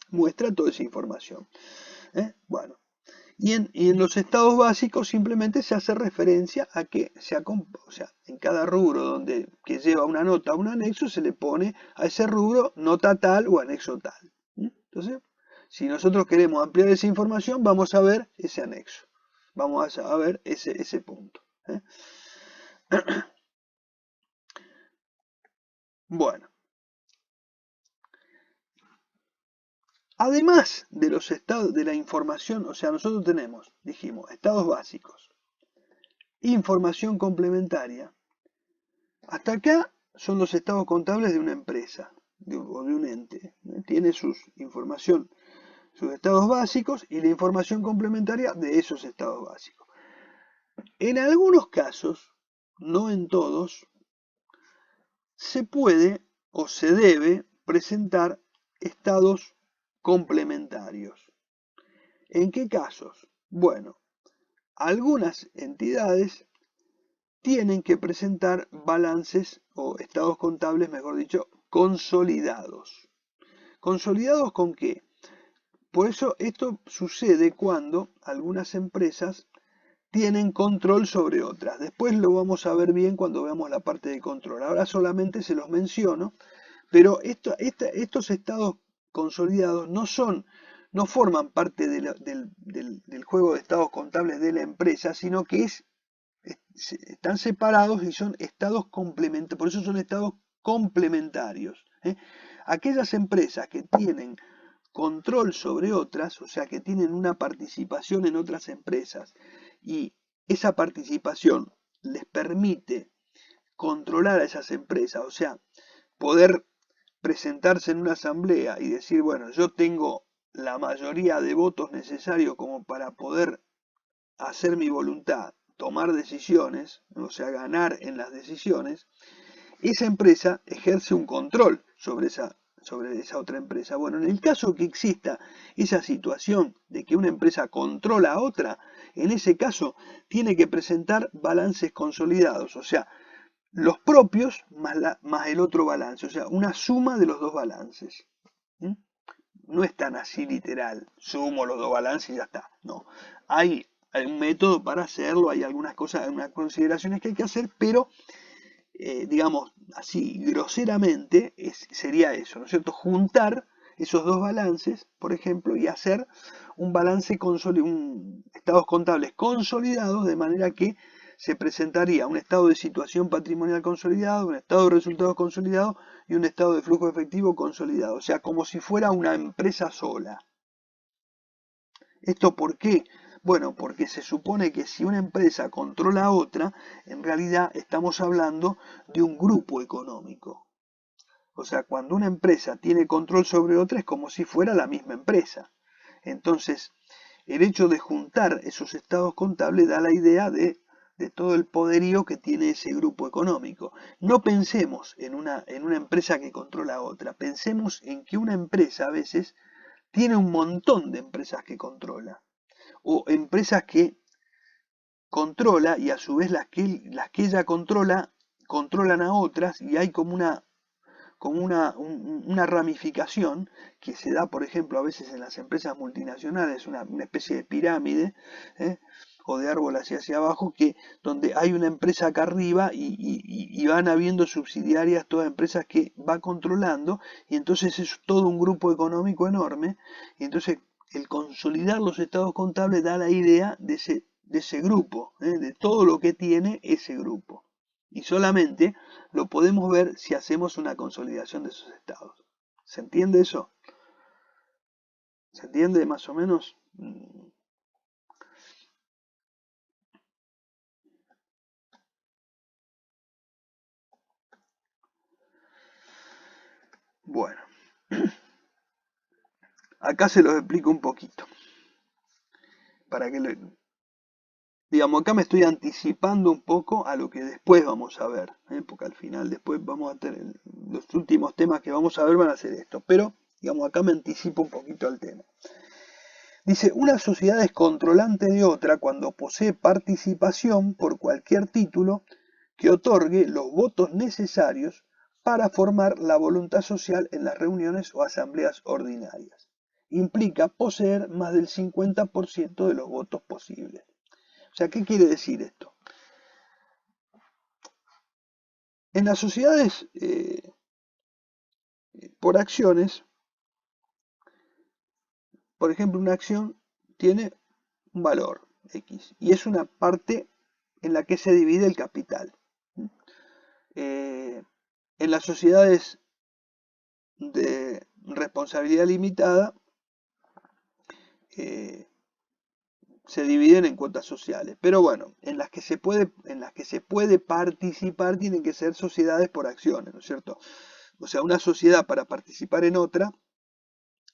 muestra toda esa información. Bueno. Y en los estados básicos simplemente se hace referencia a que o sea, en cada rubro que lleva una nota o un anexo se le pone a ese rubro nota tal o anexo tal. Entonces, si nosotros queremos ampliar esa información, vamos a ver ese anexo. Vamos a ver ese punto. Bueno. Además de los estados de la información, o sea, nosotros tenemos, dijimos, estados básicos, información complementaria. Hasta acá son los estados contables de una empresa o de un ente. Tiene sus estados básicos y la información complementaria de esos estados básicos. En algunos casos, no en todos, se puede o se debe presentar estados complementarios. ¿En qué casos? Bueno, algunas entidades tienen que presentar balances o estados contables, mejor dicho, consolidados. ¿Consolidados con qué? Por eso esto sucede cuando algunas empresas tienen control sobre otras. Después lo vamos a ver bien cuando veamos la parte de control. Ahora solamente se los menciono, pero estos estados consolidados no forman parte del juego de estados contables de la empresa, sino que están separados y son estados complementarios, por eso son estados complementarios. Aquellas empresas que tienen control sobre otras, o sea, que tienen una participación en otras empresas y esa participación les permite controlar a esas empresas, o sea, poder presentarse en una asamblea y decir, bueno, yo tengo la mayoría de votos necesarios como para poder hacer mi voluntad, tomar decisiones, o sea, ganar en las decisiones, esa empresa ejerce un control sobre esa otra empresa. Bueno, en el caso que exista esa situación de que una empresa controla a otra, en ese caso tiene que presentar balances consolidados, o sea, los propios más el otro balance, o sea, una suma de los dos balances. No es tan así literal, sumo los dos balances y ya está. No, hay un método para hacerlo, hay algunas cosas, algunas consideraciones que hay que hacer, pero digamos así groseramente sería eso, ¿no es cierto? Juntar esos dos balances, por ejemplo, y hacer un balance estados contables consolidados, de manera que se presentaría un estado de situación patrimonial consolidado, un estado de resultados consolidado y un estado de flujo efectivo consolidado, o sea, como si fuera una empresa sola. ¿Esto por qué? Bueno, porque se supone que si una empresa controla a otra, en realidad estamos hablando de un grupo económico. O sea, cuando una empresa tiene control sobre otra es como si fuera la misma empresa. Entonces, el hecho de juntar esos estados contables da la idea de todo el poderío que tiene ese grupo económico. No pensemos en una empresa que controla a otra, pensemos en que una empresa a veces tiene un montón de empresas que controla, o empresas que controla y a su vez las que ella controla, controlan a otras y hay como una ramificación que se da, por ejemplo, a veces en las empresas multinacionales, una especie de pirámide, o de árbol hacia abajo, donde hay una empresa acá arriba y van habiendo subsidiarias, todas empresas que va controlando, y entonces es todo un grupo económico enorme, y entonces el consolidar los estados contables da la idea de ese grupo, de todo lo que tiene ese grupo. Y solamente lo podemos ver si hacemos una consolidación de esos estados. ¿Se entiende eso? ¿Se entiende más o menos? Bueno, acá se los explico un poquito. Para que digamos, acá me estoy anticipando un poco a lo que después vamos a ver, porque al final después vamos a tener, los últimos temas que vamos a ver van a ser esto, pero digamos, acá me anticipo un poquito al tema. Dice, una sociedad es controlante de otra cuando posee participación por cualquier título que otorgue los votos necesarios para formar la voluntad social en las reuniones o asambleas ordinarias. Implica poseer más del 50% de los votos posibles. O sea, ¿qué quiere decir esto? En las sociedades por acciones, por ejemplo, una acción tiene un valor X y es una parte en la que se divide el capital. En las sociedades de responsabilidad limitada se dividen en cuotas sociales, pero bueno, en las que se puede participar tienen que ser sociedades por acciones, ¿no es cierto? O sea, una sociedad para participar en otra,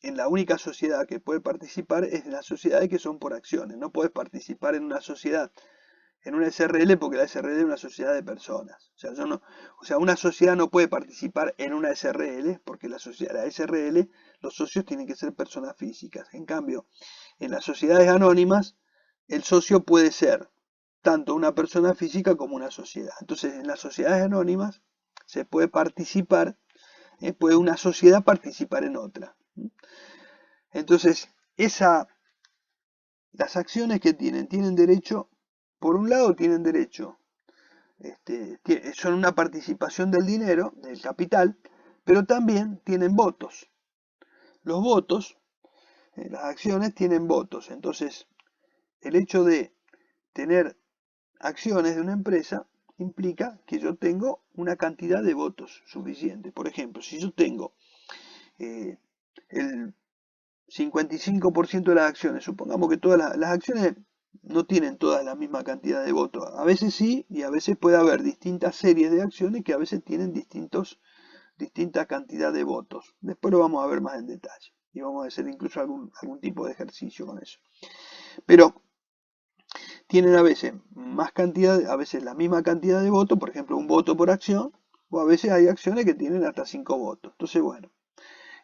en la única sociedad que puede participar es en las sociedades que son por acciones. No puedes participar en una sociedad, en una SRL, porque la SRL es una sociedad de personas. O sea, una sociedad no puede participar en una SRL, porque la SRL, los socios tienen que ser personas físicas. En cambio, en las sociedades anónimas, el socio puede ser tanto una persona física como una sociedad. Entonces, en las sociedades anónimas se puede participar, puede una sociedad participar en otra. Entonces, las acciones que tienen derecho por un lado tienen derecho, son una participación del dinero, del capital, pero también tienen votos. Los votos, las acciones tienen votos, entonces el hecho de tener acciones de una empresa implica que yo tengo una cantidad de votos suficiente. Por ejemplo, si yo tengo el 55% de las acciones, supongamos que todas las acciones no tienen todas la misma cantidad de votos. A veces sí, y a veces puede haber distintas series de acciones que a veces tienen distinta cantidad de votos. Después lo vamos a ver más en detalle. Y vamos a hacer incluso algún tipo de ejercicio con eso. Pero tienen a veces más cantidad, a veces la misma cantidad de votos, por ejemplo, un voto por acción, o a veces hay acciones que tienen hasta 5 votos. Entonces, bueno,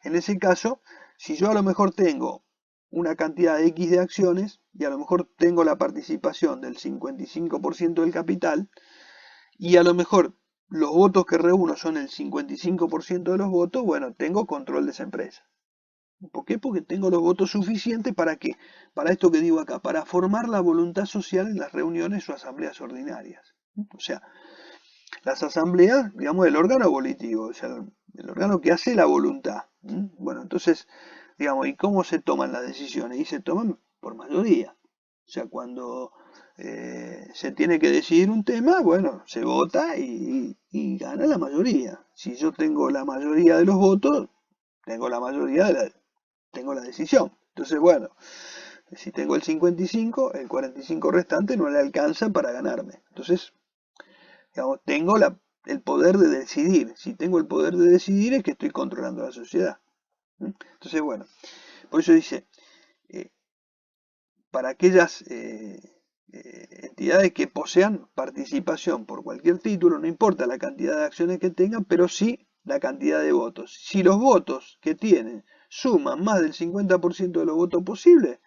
en ese caso, si yo a lo mejor tengo una cantidad X de acciones y a lo mejor tengo la participación del 55% del capital y a lo mejor los votos que reúno son el 55% de los votos, bueno, tengo control de esa empresa. ¿Por qué? Porque tengo los votos suficientes para ¿qué? Para esto que digo acá, para formar la voluntad social en las reuniones o asambleas ordinarias. O sea, las asambleas, digamos, el órgano volitivo, o sea, el órgano que hace la voluntad. Bueno, entonces, digamos, ¿y cómo se toman las decisiones? Y se toman por mayoría. O sea, cuando se tiene que decidir un tema, bueno, se vota y gana la mayoría. Si yo tengo la mayoría de los votos, tengo la mayoría tengo la decisión. Entonces, bueno, si tengo el 55, el 45 restante no le alcanza para ganarme. Entonces, digamos, tengo el poder de decidir. Si tengo el poder de decidir es que estoy controlando la sociedad. Entonces, bueno, por eso dice, para aquellas entidades que posean participación por cualquier título, no importa la cantidad de acciones que tengan, pero sí la cantidad de votos. Si los votos que tienen suman más del 50% de los votos posibles,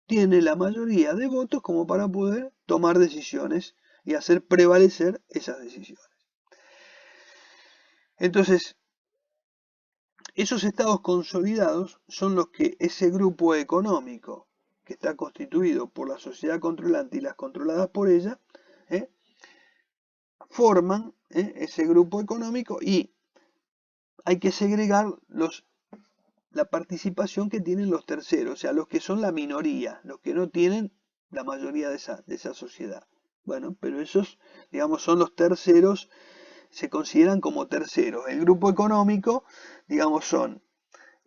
tiene la mayoría de votos como para poder tomar decisiones y hacer prevalecer esas decisiones. Entonces, esos estados consolidados son los que ese grupo económico que está constituido por la sociedad controlante y las controladas por ella, forman ese grupo económico y hay que segregar la participación que tienen los terceros, o sea, los que son la minoría, los que no tienen la mayoría de esa sociedad. Bueno, pero esos, digamos, son los terceros, se consideran como terceros. El grupo económico, digamos, son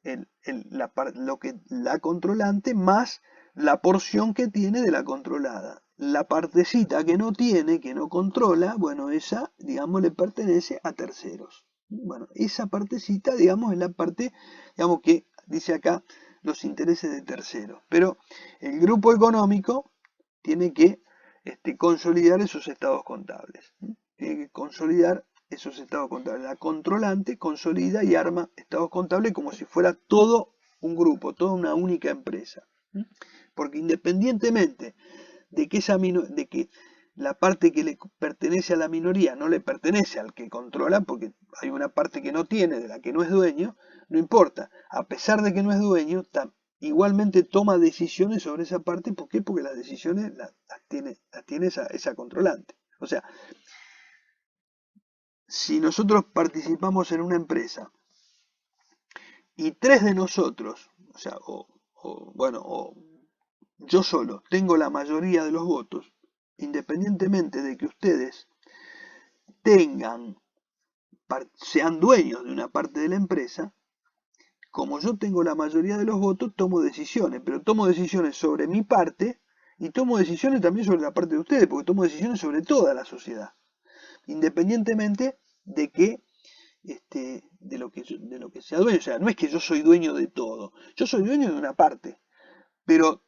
la controlante más la porción que tiene de la controlada. La partecita que no tiene, que no controla, bueno, esa, digamos, le pertenece a terceros. Bueno, esa partecita, digamos, es la parte, digamos, que dice acá los intereses de terceros. Pero el grupo económico tiene que consolidar esos estados contables. Tiene que consolidar esos estados contables. La controlante consolida y arma estados contables como si fuera todo un grupo, toda una única empresa. Porque independientemente de que la parte que le pertenece a la minoría no le pertenece al que controla, porque hay una parte que no tiene, de la que no es dueño, no importa. A pesar de que no es dueño, igualmente toma decisiones sobre esa parte. ¿Por qué? Porque las decisiones las tiene esa controlante. O sea, si nosotros participamos en una empresa y 3 de nosotros, o sea, o yo solo tengo la mayoría de los votos, independientemente de que ustedes sean dueños de una parte de la empresa, como yo tengo la mayoría de los votos, tomo decisiones, pero tomo decisiones sobre mi parte y tomo decisiones también sobre la parte de ustedes, porque tomo decisiones sobre toda la sociedad, independientemente de que de lo que sea dueño. O sea, no es que yo soy dueño de todo, yo soy dueño de una parte, pero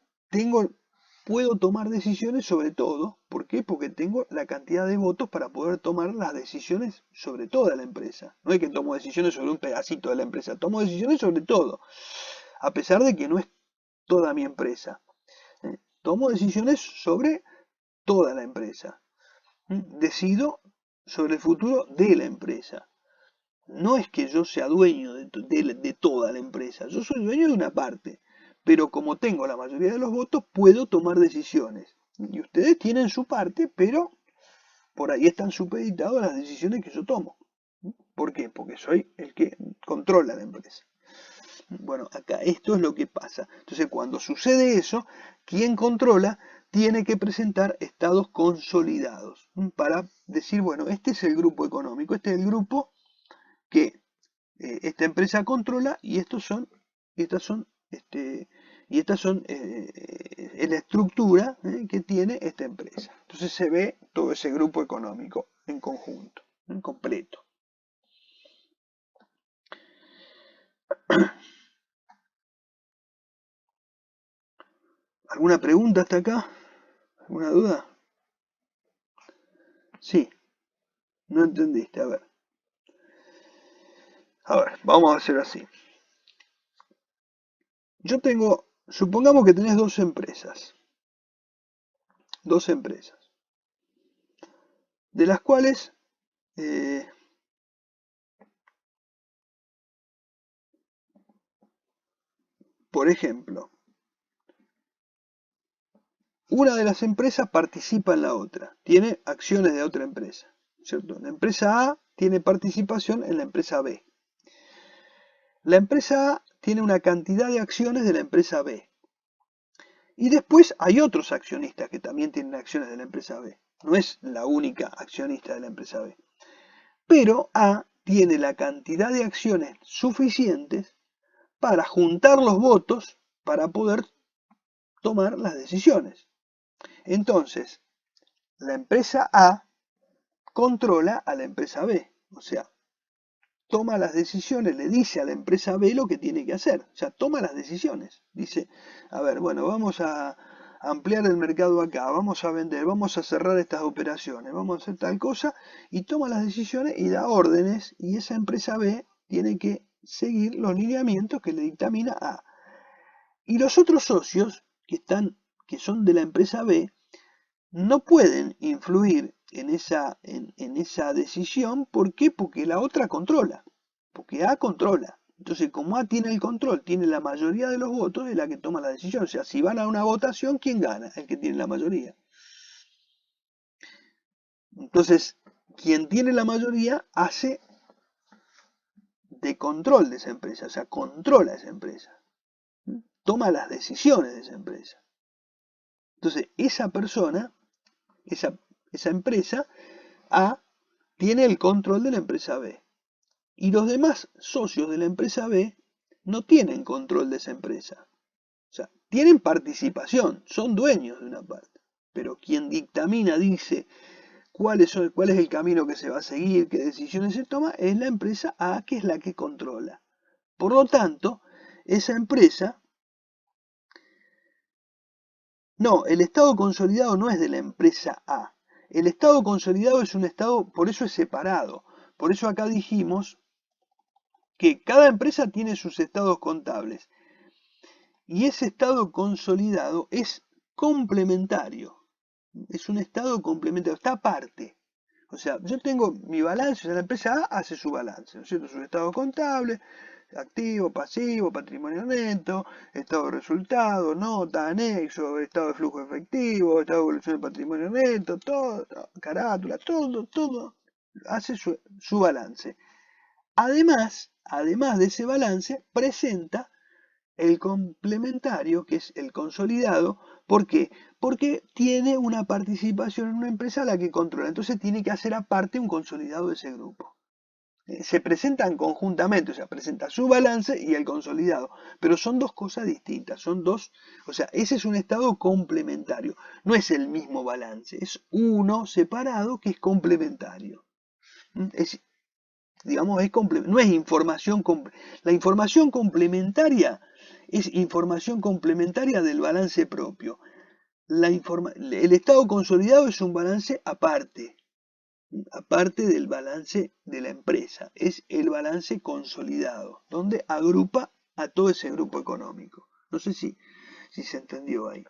puedo tomar decisiones sobre todo. ¿Por qué? Porque tengo la cantidad de votos para poder tomar las decisiones sobre toda la empresa. No es que tomo decisiones sobre un pedacito de la empresa, tomo decisiones sobre todo, a pesar de que no es toda mi empresa. Tomo decisiones sobre toda la empresa. Decido sobre el futuro de la empresa. No es que yo sea dueño de toda la empresa, yo soy dueño de una parte, pero como tengo la mayoría de los votos, puedo tomar decisiones. Y ustedes tienen su parte, pero por ahí están supeditados a las decisiones que yo tomo. ¿Por qué? Porque soy el que controla la empresa. Bueno, acá esto es lo que pasa. Entonces, cuando sucede eso, quien controla tiene que presentar estados consolidados para decir, bueno, este es el grupo económico, este es el grupo que esta empresa controla y estas son es la estructura que tiene esta empresa. Entonces se ve todo ese grupo económico en conjunto, en completo. ¿Alguna pregunta hasta acá? ¿Alguna duda? Sí, no entendiste, a ver. A ver, vamos a hacer así. Yo tengo, supongamos que tenés dos empresas, de las cuales por ejemplo, una de las empresas participa en la otra, tiene acciones de otra empresa, ¿cierto? La empresa A tiene participación en la empresa B. La empresa A tiene una cantidad de acciones de la empresa B. Y después hay otros accionistas que también tienen acciones de la empresa B. No es la única accionista de la empresa B. Pero A tiene la cantidad de acciones suficientes para juntar los votos para poder tomar las decisiones. Entonces, la empresa A controla a la empresa B. O sea, toma las decisiones, le dice a la empresa B lo que tiene que hacer. O sea, toma las decisiones. Dice, a ver, bueno, vamos a ampliar el mercado acá, vamos a vender, vamos a cerrar estas operaciones, vamos a hacer tal cosa, y toma las decisiones y da órdenes, y esa empresa B tiene que seguir los lineamientos que le dictamina A. Y los otros socios que son de la empresa B no pueden influir en esa decisión. ¿Por qué? Porque la otra controla, porque A controla. Entonces, como A tiene el control, tiene la mayoría de los votos, es la que toma la decisión. O sea, si van a una votación, ¿quién gana? El que tiene la mayoría. Entonces, quien tiene la mayoría hace de control de esa empresa, o sea, controla esa empresa. Toma las decisiones de esa empresa. Entonces, esa persona, esa empresa A, tiene el control de la empresa B. Y los demás socios de la empresa B no tienen control de esa empresa. O sea, tienen participación, son dueños de una parte. Pero quien dictamina, dice cuál es el camino que se va a seguir, qué decisiones se toma, es la empresa A, que es la que controla. Por lo tanto, esa empresa... No, el estado consolidado no es de la empresa A. El estado consolidado es un estado, por eso es separado. Por eso acá dijimos que cada empresa tiene sus estados contables. Y ese estado consolidado es complementario. Es un estado complementario, está aparte. O sea, yo tengo mi balance, o sea, la empresa A hace su balance, ¿no es cierto? Sus estados contables, activo, pasivo, patrimonio neto, estado de resultado, nota, anexo, estado de flujo efectivo, estado de evolución del patrimonio neto, todo, carátula, todo hace su balance. Además de ese balance, presenta el complementario, que es el consolidado. ¿Por qué? Porque tiene una participación en una empresa a la que controla. Entonces tiene que hacer aparte un consolidado de ese grupo. Se presentan conjuntamente, o sea, presenta su balance y el consolidado. Pero son dos cosas distintas, son dos, o sea, ese es un estado complementario. No es el mismo balance, es uno separado que es complementario. Digamos, no es información, la información complementaria es información complementaria del balance propio. El estado consolidado es un balance aparte del balance de la empresa. Es el balance consolidado, donde agrupa a todo ese grupo económico. No sé si se entendió ahí.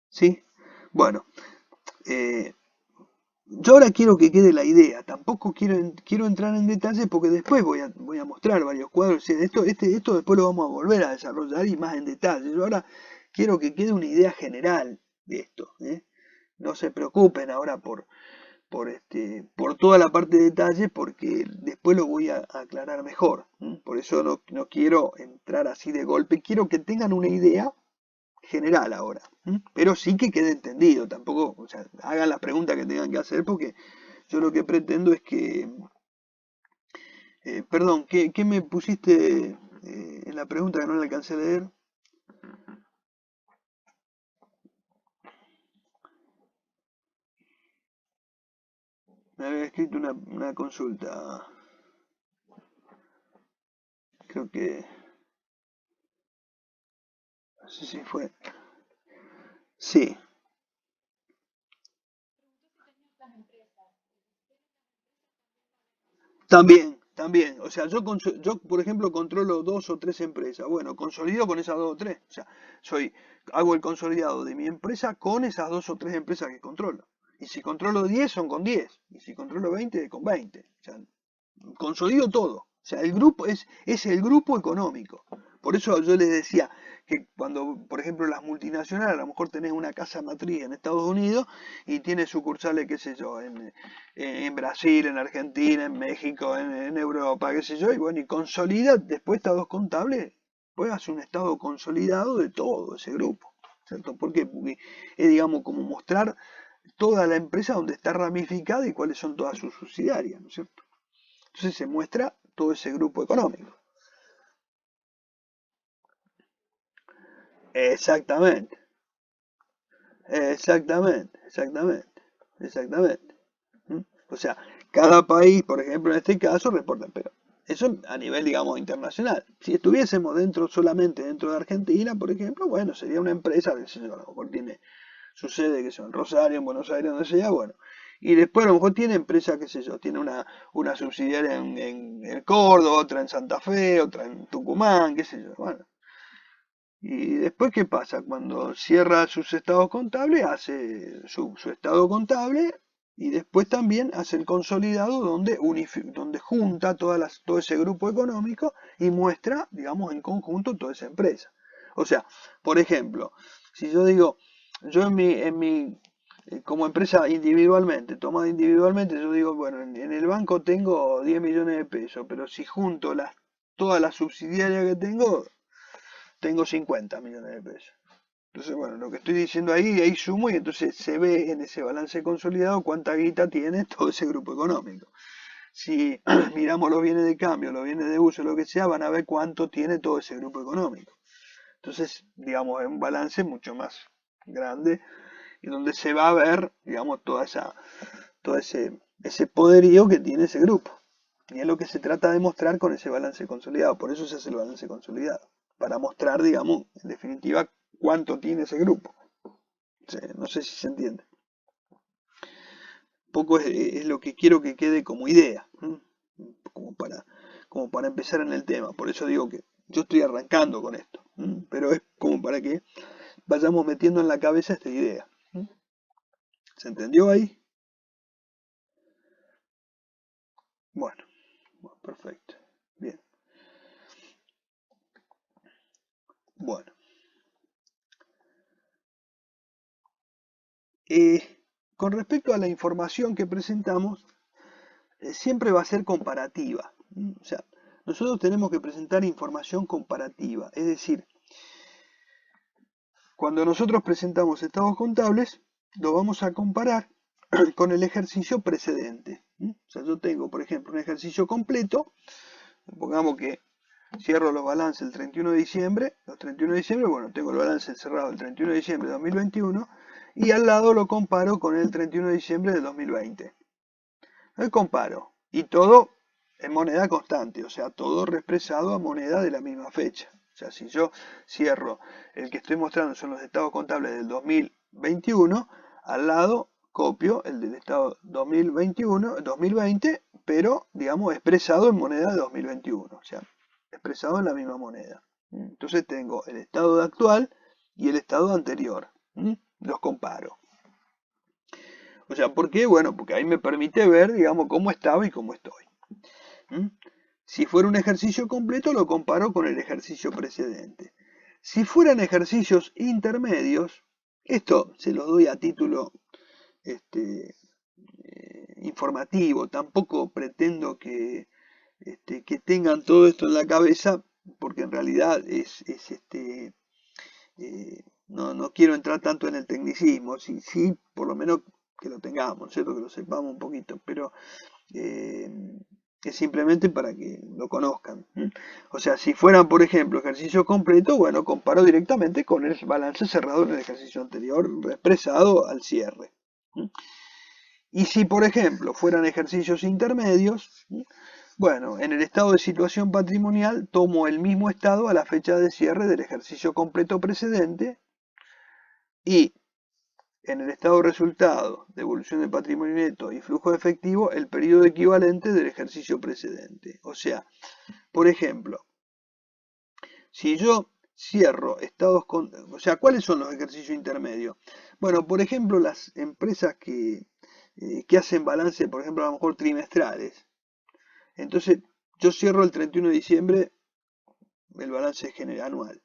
¿Sí? Bueno, yo ahora quiero que quede la idea, tampoco quiero entrar en detalles porque después voy a mostrar varios cuadros. Esto después lo vamos a volver a desarrollar y más en detalle. Yo ahora quiero que quede una idea general de esto. No se preocupen ahora por toda la parte de detalle, porque después lo voy a aclarar mejor. Por eso no quiero entrar así de golpe, quiero que tengan una idea general ahora, pero sí que quede entendido. Tampoco, o sea, hagan las preguntas que tengan que hacer, porque yo lo que pretendo es que... perdón, ¿qué me pusiste en la pregunta que no la alcancé a leer? Me había escrito una consulta. Creo que... No sé si fue... Sí, también. O sea, yo, por ejemplo, controlo 2 o 3 empresas. Bueno, consolido con esas 2 o 3. O sea, hago el consolidado de mi empresa con esas 2 o 3 empresas que controlo. Y si controlo 10, son con 10. Y si controlo 20, con 20. O sea, consolido todo. O sea, el grupo es el grupo económico. Por eso yo les decía que cuando, por ejemplo, las multinacionales, a lo mejor tenés una casa matriz en Estados Unidos y tiene sucursales, qué sé yo, en Brasil, en Argentina, en México, en Europa, qué sé yo, y bueno, y consolida después estados contables, pues hace un estado consolidado de todo ese grupo, ¿cierto? ¿Por qué? Porque es, digamos, como mostrar toda la empresa donde está ramificada y cuáles son todas sus subsidiarias, ¿no es cierto? Entonces se muestra todo ese grupo económico. Exactamente, exactamente. ¿Mm? O sea, cada país, por ejemplo, en este caso, reporta, pero eso a nivel, digamos, internacional. Si estuviésemos solamente dentro de Argentina, por ejemplo, bueno, sería una empresa, qué sé yo, a lo mejor tiene su sede, que son en Rosario, en Buenos Aires, donde sea, bueno. Y después a lo mejor tiene empresa, qué sé yo, tiene una subsidiaria en Córdoba, otra en Santa Fe, otra en Tucumán, qué sé yo, bueno. Y después, ¿qué pasa? Cuando cierra sus estados contables, hace su estado contable y después también hace el consolidado donde junta todo ese grupo económico y muestra, digamos, en conjunto toda esa empresa. O sea, por ejemplo, si yo digo, yo como empresa individualmente, tomada individualmente, yo digo, bueno, en el banco tengo 10 millones de pesos, pero si junto todas las subsidiarias que tengo 50 millones de pesos. Entonces, bueno, lo que estoy diciendo ahí sumo y entonces se ve en ese balance consolidado cuánta guita tiene todo ese grupo económico. Si miramos los bienes de cambio, los bienes de uso, lo que sea, van a ver cuánto tiene todo ese grupo económico. Entonces, digamos, es un balance mucho más grande y donde se va a ver, digamos, todo ese poderío que tiene ese grupo. Y es lo que se trata de mostrar con ese balance consolidado. Por eso se hace el balance consolidado. Para mostrar, digamos, en definitiva, cuánto tiene ese grupo. No sé si se entiende. Un poco es lo que quiero que quede como idea, como para empezar en el tema. Por eso digo que yo estoy arrancando con esto, pero es como para que vayamos metiendo en la cabeza esta idea. ¿Se entendió ahí? Bueno, perfecto. Bien. Bueno. Con respecto a la información que presentamos, siempre va a ser comparativa. O sea, nosotros tenemos que presentar información comparativa. Es decir, cuando nosotros presentamos estados contables, lo vamos a comparar con el ejercicio precedente. O sea, yo tengo, por ejemplo, un ejercicio completo. Pongamos que cierro los balances el 31 de diciembre. Los 31 de diciembre, bueno, tengo el balance cerrado el 31 de diciembre de 2021 y al lado lo comparo con el 31 de diciembre de 2020. Lo comparo y todo en moneda constante, o sea, todo represado a moneda de la misma fecha. O sea, si yo cierro, el que estoy mostrando son los estados contables del 2021, al lado copio el del estado 2020, pero, digamos, expresado en moneda de 2021, o sea, expresado en la misma moneda. Entonces tengo el estado actual y el estado anterior. Los comparo. O sea, ¿por qué? Bueno, porque ahí me permite ver, digamos, cómo estaba y cómo estoy. Si fuera un ejercicio completo, lo comparo con el ejercicio precedente. Si fueran ejercicios intermedios, esto se los doy a título informativo, tampoco pretendo que tengan todo esto en la cabeza, porque en realidad no quiero entrar tanto en el tecnicismo, sí, por lo menos que lo tengamos, ¿cierto? Que lo sepamos un poquito, pero es simplemente para que lo conozcan. O sea, si fueran, por ejemplo, ejercicio completo, bueno, comparo directamente con el balance cerrado en el ejercicio anterior, expresado al cierre. Y si, por ejemplo, fueran ejercicios intermedios, bueno, en el estado de situación patrimonial tomo el mismo estado a la fecha de cierre del ejercicio completo precedente y en el estado de resultado de evolución de patrimonio neto y flujo de efectivo el periodo equivalente del ejercicio precedente. O sea, por ejemplo, si yo cierro estados con... O sea, ¿cuáles son los ejercicios intermedios? Bueno, por ejemplo, las empresas que hacen balance, por ejemplo, a lo mejor trimestrales. Entonces, yo cierro el 31 de diciembre el balance general anual.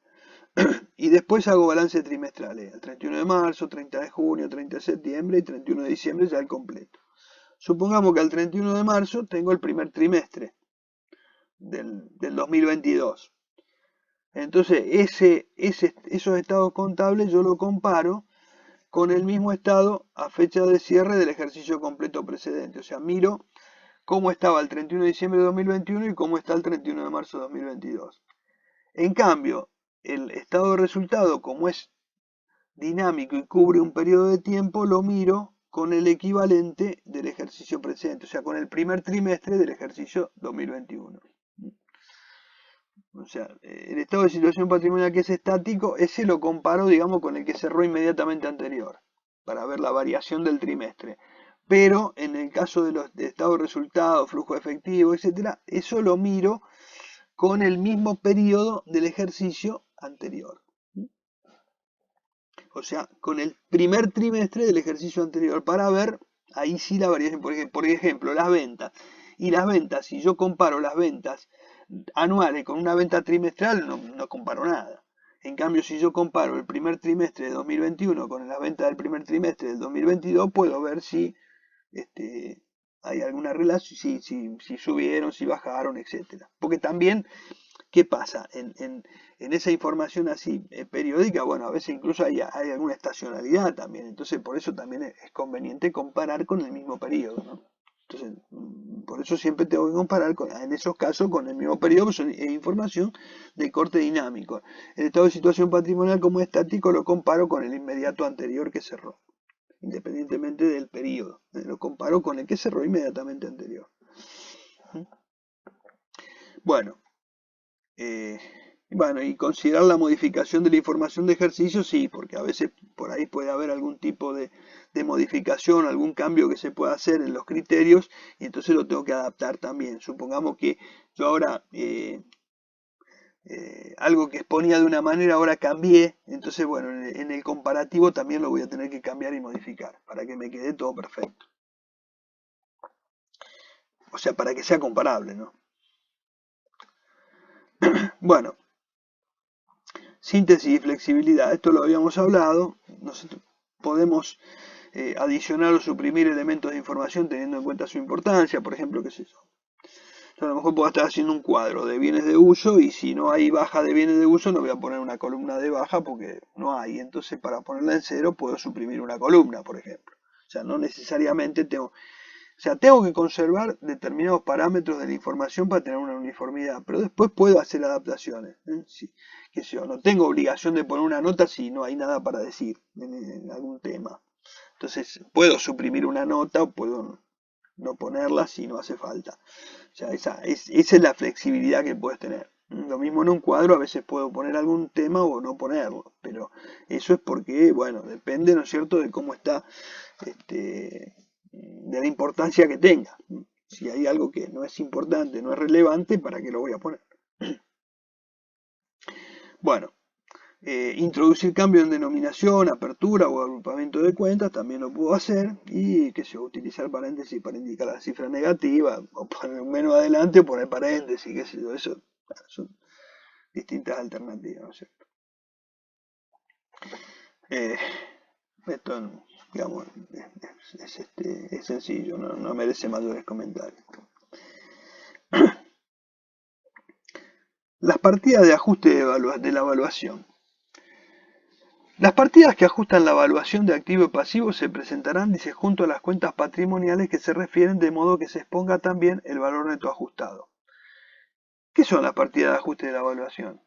Y después hago balance trimestrales, el 31 de marzo, 30 de junio, 30 de septiembre y 31 de diciembre ya el completo. Supongamos que al 31 de marzo tengo el primer trimestre del 2022. Entonces, esos estados contables yo lo comparo con el mismo estado a fecha de cierre del ejercicio completo precedente. O sea, miro cómo estaba el 31 de diciembre de 2021 y cómo está el 31 de marzo de 2022. En cambio, el estado de resultado, como es dinámico y cubre un periodo de tiempo, lo miro con el equivalente del ejercicio precedente, o sea, con el primer trimestre del ejercicio 2021. O sea, el estado de situación patrimonial que es estático, ese lo comparo, digamos, con el que cerró inmediatamente anterior, para ver la variación del trimestre. Pero en el caso de los de estado de resultado, flujo efectivo, etcétera, eso lo miro con el mismo periodo del ejercicio anterior. O sea, con el primer trimestre del ejercicio anterior para ver, ahí sí la variación, por ejemplo, las ventas. Y las ventas, si yo comparo las ventas anuales con una venta trimestral, no comparo nada. En cambio, si yo comparo el primer trimestre de 2021 con la venta del primer trimestre del 2022, puedo ver si hay alguna relación, si subieron, si bajaron, etcétera. Porque también, ¿qué pasa? En esa información así periódica, bueno, a veces incluso hay alguna estacionalidad también, entonces por eso también es conveniente comparar con el mismo periodo, ¿no? Entonces, por eso siempre tengo que comparar en esos casos con el mismo periodo, pues es información de corte dinámico. El estado de situación patrimonial como estático lo comparo con el inmediato anterior que cerró, independientemente del periodo. Lo comparo con el que cerró inmediatamente anterior. Bueno, y considerar la modificación de la información de ejercicio, sí, porque a veces por ahí puede haber algún tipo de modificación, algún cambio que se pueda hacer en los criterios, y entonces lo tengo que adaptar también. Supongamos que yo ahora algo que exponía de una manera ahora cambié, entonces bueno, en el comparativo también lo voy a tener que cambiar y modificar para que me quede todo perfecto. O sea, para que sea comparable, ¿no? Bueno, síntesis y flexibilidad, esto lo habíamos hablado. Nosotros podemos adicionar o suprimir elementos de información teniendo en cuenta su importancia, por ejemplo, qué sé yo. Yo a lo mejor puedo estar haciendo un cuadro de bienes de uso y si no hay baja de bienes de uso no voy a poner una columna de baja porque no hay. Entonces para ponerla en cero puedo suprimir una columna, por ejemplo. O sea, no necesariamente tengo... O sea, tengo que conservar determinados parámetros de la información para tener una uniformidad, pero después puedo hacer adaptaciones. Sí, qué sé yo, no tengo obligación de poner una nota si no hay nada para decir en algún tema. Entonces, puedo suprimir una nota o puedo no ponerla si no hace falta. O sea, esa es la flexibilidad que puedes tener. Lo mismo en un cuadro, a veces puedo poner algún tema o no ponerlo, pero eso es porque, bueno, depende, ¿no es cierto?, de cómo está de la importancia que tenga. Si hay algo que no es importante, no es relevante, ¿para qué lo voy a poner? Bueno, introducir cambio en denominación, apertura o agrupamiento de cuentas, también lo puedo hacer. Y que se utilizar paréntesis para indicar la cifra negativa, o poner un menos adelante o poner paréntesis, qué sé yo, eso son distintas alternativas, ¿no es cierto? Esto, digamos, es sencillo, no merece mayores comentarios. Las partidas de ajuste de la evaluación. Las partidas que ajustan la evaluación de activo y pasivo se presentarán, dice, junto a las cuentas patrimoniales que se refieren, de modo que se exponga también el valor neto ajustado. ¿Qué son las partidas de ajuste de la evaluación?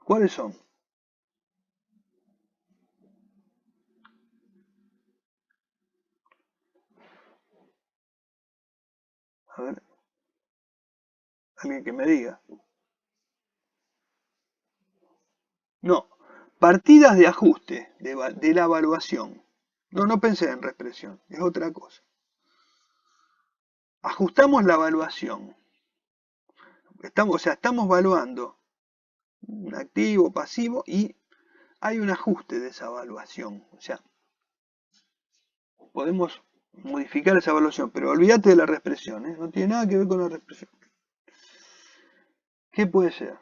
¿Cuáles son? A ver, alguien que me diga. No, partidas de ajuste de la evaluación. No pensé en reexpresión, es otra cosa. Ajustamos la evaluación. Estamos evaluando un activo, pasivo, y hay un ajuste de esa evaluación. O sea, podemos modificar esa evaluación, pero olvídate de la reexpresión, ¿eh? No tiene nada que ver con la reexpresión. ¿Qué puede ser?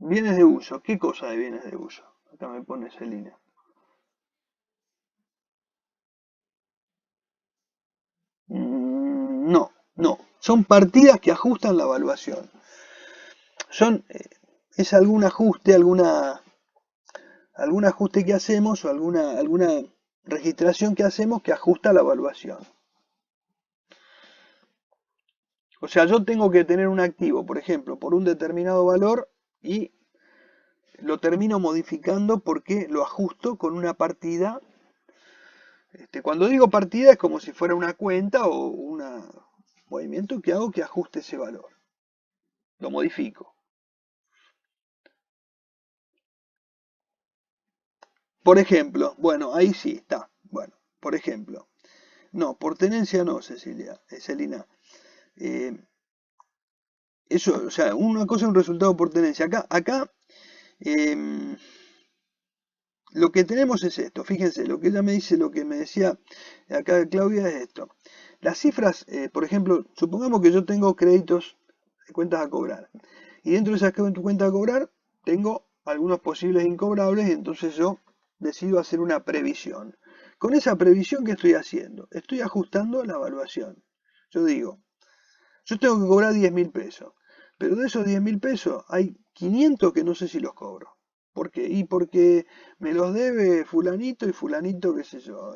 Bienes de uso. ¿Qué cosa de bienes de uso? Acá me pone esa línea. No. Son partidas que ajustan la evaluación. Es algún ajuste, algún ajuste que hacemos o alguna registración que hacemos que ajusta la evaluación. O sea, yo tengo que tener un activo, por ejemplo, por un determinado valor y lo termino modificando porque lo ajusto con una partida. Cuando digo partida es como si fuera una cuenta o un movimiento que hago que ajuste ese valor. Lo modifico. Por ejemplo, bueno, ahí sí está. Bueno, por ejemplo. No, por tenencia no, Celina. Eh, Eso, o sea, una cosa es un resultado por tenencia. Acá eh, lo que tenemos es esto. Fíjense, lo que ella me dice, lo que me decía acá Claudia es esto. Las cifras, por ejemplo, supongamos que yo tengo créditos de cuentas a cobrar. Y dentro de esas cuentas a cobrar, tengo algunos posibles incobrables, y entonces yo decido hacer una previsión. Con esa previsión, ¿qué estoy haciendo? Estoy ajustando la evaluación. Yo digo, yo tengo que cobrar 10.000 pesos, pero de esos 10.000 pesos hay 500 que no sé si los cobro. ¿Por qué? Y porque me los debe fulanito y fulanito, qué sé yo,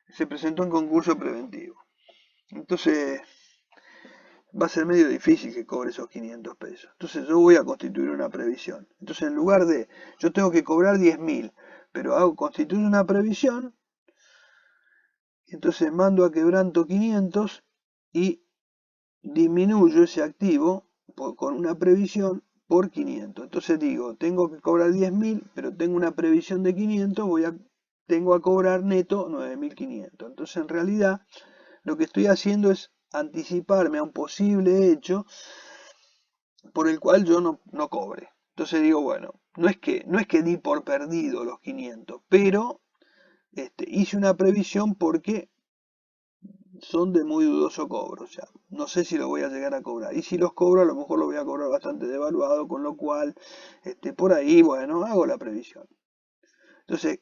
se presentó en concurso preventivo. Entonces va a ser medio difícil que cobre esos 500 pesos. Entonces yo voy a constituir una previsión. Entonces en lugar de, yo tengo que cobrar 10.000, pero constituyo una previsión, entonces mando a quebranto 500 y disminuyo ese activo con una previsión por 500. Entonces digo, tengo que cobrar 10.000, pero tengo una previsión de 500, tengo a cobrar neto 9.500. Entonces en realidad lo que estoy haciendo es anticiparme a un posible hecho por el cual yo no cobre. Entonces digo, bueno, no es que di por perdido los 500, pero hice una previsión porque son de muy dudoso cobro, o sea, no sé si lo voy a llegar a cobrar. Y si los cobro, a lo mejor lo voy a cobrar bastante devaluado, con lo cual, por ahí, bueno, hago la previsión. Entonces,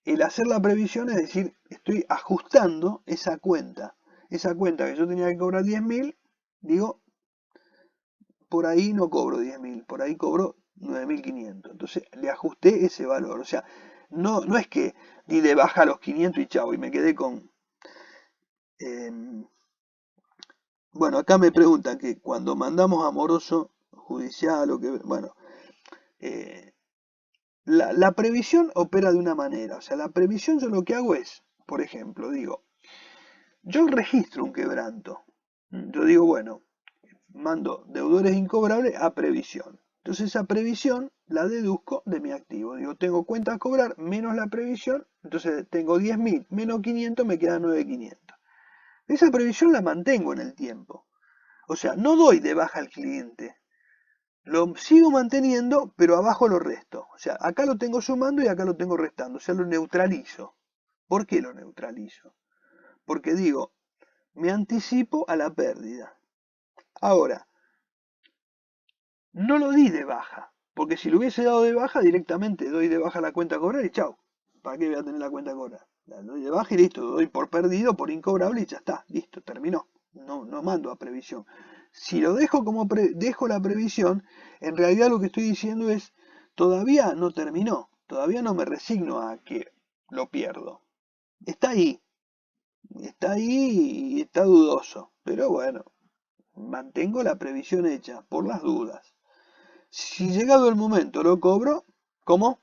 el hacer la previsión es decir, estoy ajustando esa cuenta. Esa cuenta que yo tenía que cobrar 10.000, digo, por ahí no cobro 10.000, por ahí cobro 9.500. Entonces, le ajusté ese valor. O sea, no es que di de baja los 500 y chao, y me quedé con... Bueno, acá me preguntan que cuando mandamos a moroso judicial o que, bueno, eh, la previsión opera de una manera. O sea, la previsión yo lo que hago es, por ejemplo, digo, yo registro un quebranto. Yo digo, bueno, mando deudores incobrables a previsión. Entonces esa previsión la deduzco de mi activo. Digo, tengo cuenta a cobrar menos la previsión, entonces tengo 10.000 menos 500, me queda 9.500. Esa previsión la mantengo en el tiempo. O sea, no doy de baja al cliente. Lo sigo manteniendo, pero abajo lo resto. O sea, acá lo tengo sumando y acá lo tengo restando. O sea, lo neutralizo. ¿Por qué lo neutralizo? Porque digo, me anticipo a la pérdida. Ahora, no lo di de baja. Porque si lo hubiese dado de baja, directamente doy de baja la cuenta a cobrar y chao. ¿Para qué voy a tener la cuenta a cobrar? La doy de baja y listo, doy por perdido, por incobrable y ya está, listo, terminó. No mando a previsión. Si lo dejo como dejo la previsión, en realidad lo que estoy diciendo es, todavía no terminó, todavía no me resigno a que lo pierdo. Está ahí y está dudoso, pero bueno, mantengo la previsión hecha por las dudas. Si llegado el momento lo cobro, ¿cómo?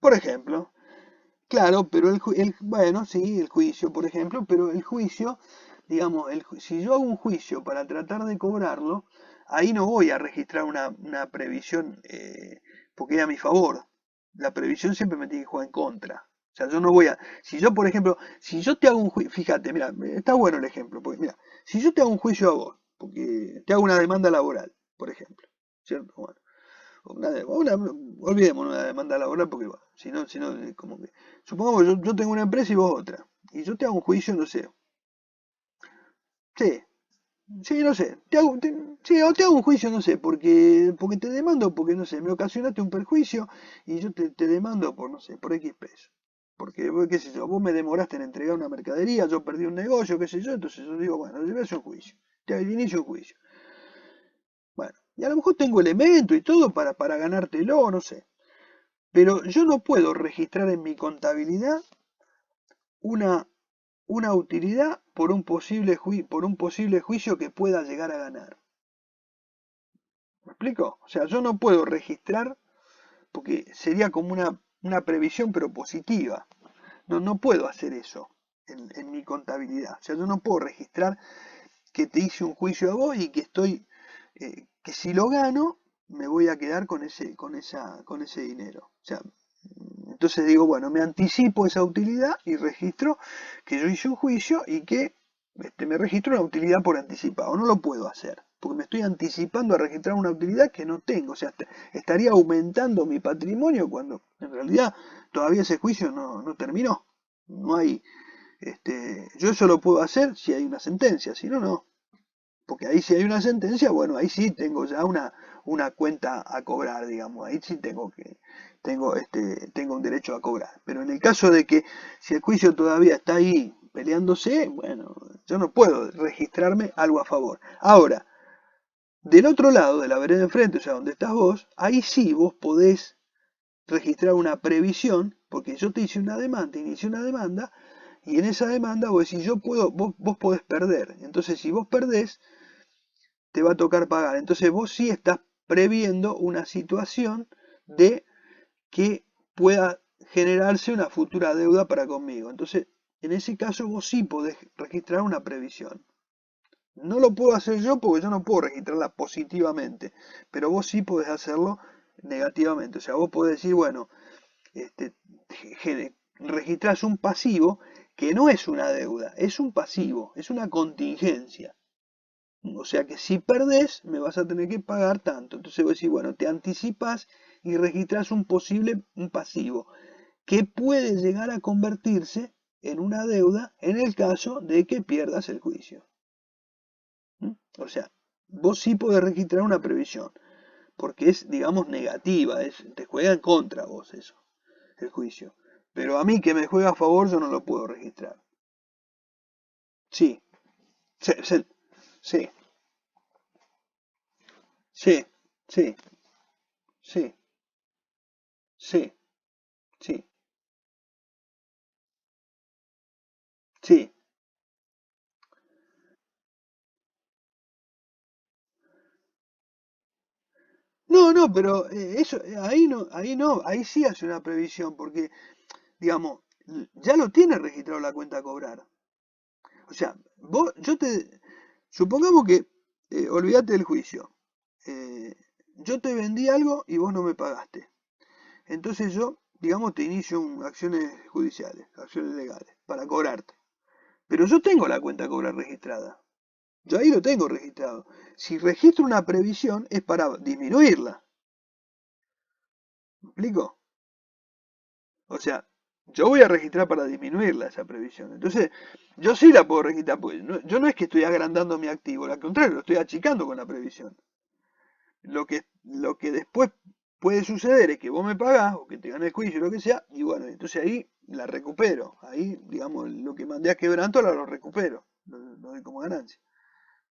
Por ejemplo, claro, pero bueno, sí, el juicio, por ejemplo, pero el juicio, digamos, si yo hago un juicio para tratar de cobrarlo, ahí no voy a registrar una previsión porque es a mi favor. La previsión siempre me tiene que jugar en contra. O sea, yo no voy a, si yo, por ejemplo, si yo te hago un juicio, fíjate, mira, está bueno el ejemplo, porque mira, si yo te hago un juicio a vos, porque te hago una demanda laboral, por ejemplo, ¿cierto? Bueno, olvidémonos de la demanda laboral porque, bueno, si no, como que, supongamos que yo tengo una empresa y vos otra, y yo te hago un juicio, no sé, sí, sí, no sé, sí, o te hago un juicio, no sé, porque te demando, porque, no sé, me ocasionaste un perjuicio y yo te demando por, no sé, por X pesos. Porque, qué sé yo, vos me demoraste en entregar una mercadería, yo perdí un negocio, qué sé yo, entonces yo digo, bueno, yo voy a hacer un juicio, te inicio un juicio. Bueno, y a lo mejor tengo elementos y todo para ganártelo, no sé. Pero yo no puedo registrar en mi contabilidad una, una utilidad por un posible juicio que pueda llegar a ganar. ¿Me explico? O sea, yo no puedo registrar, porque sería como una previsión pero positiva. No puedo hacer eso en mi contabilidad. O sea, yo no puedo registrar que te hice un juicio a vos y que que si lo gano, me voy a quedar con ese dinero. O sea, entonces digo, bueno, me anticipo esa utilidad y registro que yo hice un juicio y que me registro una utilidad por anticipado. No lo puedo hacer, porque me estoy anticipando a registrar una utilidad que no tengo. O sea, estaría aumentando mi patrimonio cuando en realidad todavía ese juicio no terminó. No hay, yo eso lo puedo hacer si hay una sentencia, si no, no. Porque ahí si hay una sentencia, bueno, ahí sí tengo ya una cuenta a cobrar, digamos, ahí sí tengo un derecho a cobrar. Pero en el caso de que si el juicio todavía está ahí peleándose, bueno, yo no puedo registrarme algo a favor. Ahora, del otro lado de la vereda enfrente, o sea, donde estás vos, ahí sí vos podés registrar una previsión, porque yo te hice una demanda, inicié una demanda, y en esa demanda vos decís, vos podés perder. Entonces, si vos perdés, te va a tocar pagar. Entonces vos sí estás previendo una situación de que pueda generarse una futura deuda para conmigo. Entonces, en ese caso vos sí podés registrar una previsión. No lo puedo hacer yo porque yo no puedo registrarla positivamente, pero vos sí podés hacerlo negativamente. O sea, vos podés decir, bueno, este, registrás un pasivo que no es una deuda, es un pasivo, es una contingencia. O sea que si perdés, me vas a tener que pagar tanto. Entonces vos decís, bueno, te anticipas y registras un pasivo que puede llegar a convertirse en una deuda en el caso de que pierdas el juicio. O sea, vos sí podés registrar una previsión, porque es, digamos, negativa, te juega en contra vos eso, el juicio. Pero a mí que me juega a favor, yo no lo puedo registrar. Sí, sí, sí, sí, sí, sí, sí, sí, sí. Sí. Pero eso, ahí no, ahí sí hace una previsión, porque, digamos, ya lo tiene registrado la cuenta a cobrar. O sea, supongamos que, olvídate del juicio. Eh, yo te vendí algo y vos no me pagaste. Entonces yo, digamos, te inicio acciones judiciales, acciones legales, para cobrarte. Pero yo tengo la cuenta a cobrar registrada. Yo ahí lo tengo registrado. Si registro una previsión es para disminuirla. ¿Me explico? O sea, Yo voy a registrar para disminuirla esa previsión. Entonces, yo sí la puedo registrar, porque yo no es que estoy agrandando mi activo, al contrario, lo estoy achicando con la previsión. Lo que después puede suceder es que vos me pagás o que te gane el juicio o lo que sea, y bueno, entonces ahí la recupero. Ahí, digamos, lo que mandé a quebranto ahora lo recupero, lo doy como ganancia.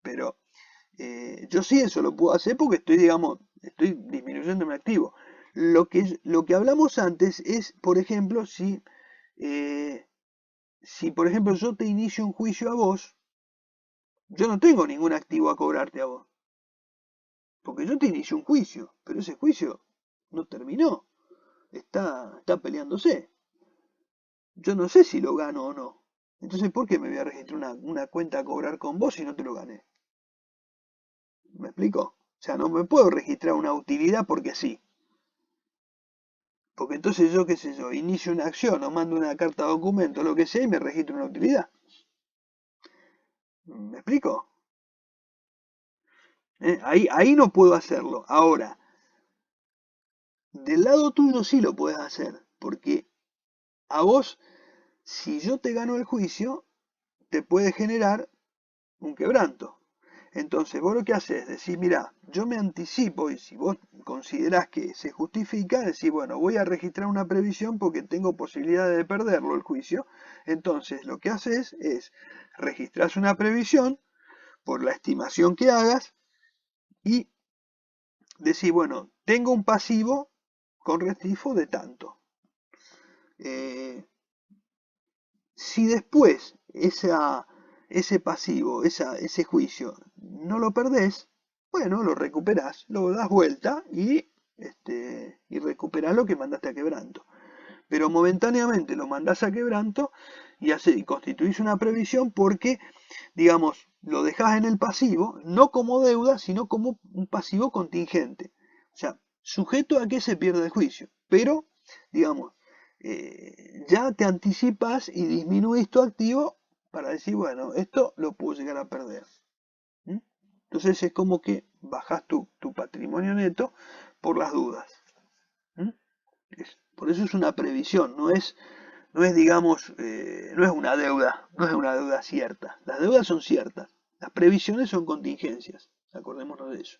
Pero yo sí eso lo puedo hacer porque estoy, digamos, estoy disminuyendo mi activo. Lo que hablamos antes es, por ejemplo, si por ejemplo yo te inicio un juicio a vos, yo no tengo ningún activo a cobrarte a vos. Porque yo te inicio un juicio, pero ese juicio no terminó. Está peleándose. Yo no sé si lo gano o no. Entonces, ¿por qué me voy a registrar una cuenta a cobrar con vos si no te lo gané? ¿Me explico? O sea, no me puedo registrar una utilidad porque sí. Porque entonces yo, qué sé yo, inicio una acción o mando una carta de documento, lo que sea, y me registro una utilidad. ¿Me explico? Ahí no puedo hacerlo. Ahora, del lado tuyo sí lo puedes hacer. Porque a vos, si yo te gano el juicio, te puede generar un quebranto. Entonces, vos lo que haces es decir, mira, yo me anticipo y si vos considerás que se justifica, decir, bueno, voy a registrar una previsión porque tengo posibilidad de perderlo el juicio. Entonces, lo que haces es registrás una previsión por la estimación que hagas y decir, bueno, tengo un pasivo con restifo de tanto. Si después ese pasivo, ese juicio, no lo perdés, bueno, lo recuperás, lo das vuelta y recuperás lo que mandaste a quebranto. Pero momentáneamente lo mandás a quebranto y constituís una previsión porque, digamos, lo dejás en el pasivo, no como deuda, sino como un pasivo contingente. O sea, sujeto a que se pierda el juicio. Pero, digamos, ya te anticipas y disminuís tu activo para decir, bueno, esto lo puedo llegar a perder. ¿Mm? Entonces es como que bajás tu patrimonio neto por las dudas. ¿Mm? Por eso es una previsión, no es digamos, no es una deuda, no es una deuda cierta. Las deudas son ciertas, las previsiones son contingencias, acordémonos de eso.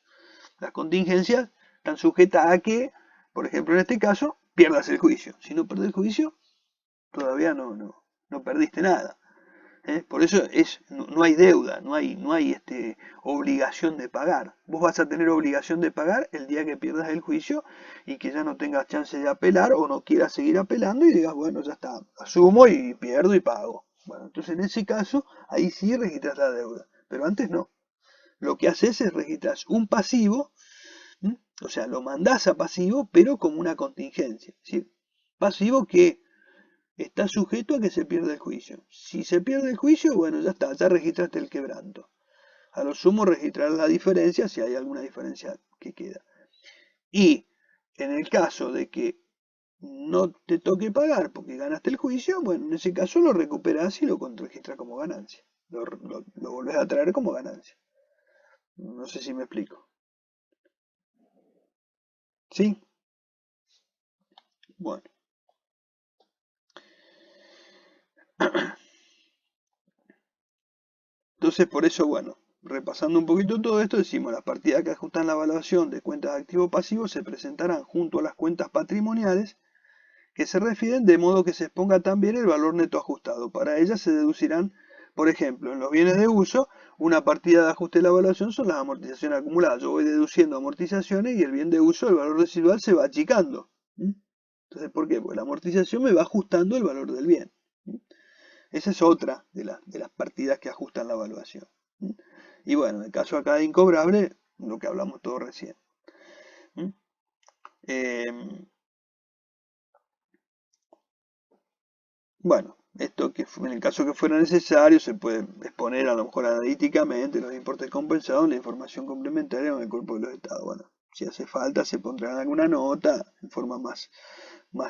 Las contingencias están sujetas a que, por ejemplo, en este caso, pierdas el juicio. Si no perdés el juicio, todavía no perdiste nada. Por eso no hay deuda, no hay obligación de pagar. Vos vas a tener obligación de pagar el día que pierdas el juicio y que ya no tengas chance de apelar o no quieras seguir apelando y digas, bueno, ya está, asumo y pierdo y pago. Bueno, entonces en ese caso, ahí sí registras la deuda, pero antes no. Lo que haces es registrar un pasivo, o sea, lo mandás a pasivo, pero como una contingencia. ¿Sí? Pasivo que está sujeto a que se pierda el juicio. Si se pierde el juicio, bueno, ya está, ya registraste el quebranto. A lo sumo registrar la diferencia si hay alguna diferencia que queda. Y en el caso de que no te toque pagar porque ganaste el juicio, bueno, en ese caso lo recuperás y lo registras como ganancia. Lo volvés a traer como ganancia. No sé si me explico. ¿Sí? Bueno. Entonces, por eso, bueno, repasando un poquito todo esto, decimos las partidas que ajustan la evaluación de cuentas de activo-pasivo se presentarán junto a las cuentas patrimoniales que se refieren de modo que se exponga también el valor neto ajustado. Para ellas se deducirán, por ejemplo, en los bienes de uso, una partida de ajuste de la evaluación son las amortizaciones acumuladas. Yo voy deduciendo amortizaciones y el bien de uso, el valor residual, se va achicando. Entonces, ¿por qué? Porque la amortización me va ajustando el valor del bien. Esa es otra de las partidas que ajustan la evaluación. Y bueno, en el caso acá de incobrable, lo que hablamos todo recién. Bueno, esto que en el caso que fuera necesario se puede exponer a lo mejor analíticamente los importes compensados en la información complementaria en el cuerpo de los estados. Bueno, si hace falta se pondrá en alguna nota en forma más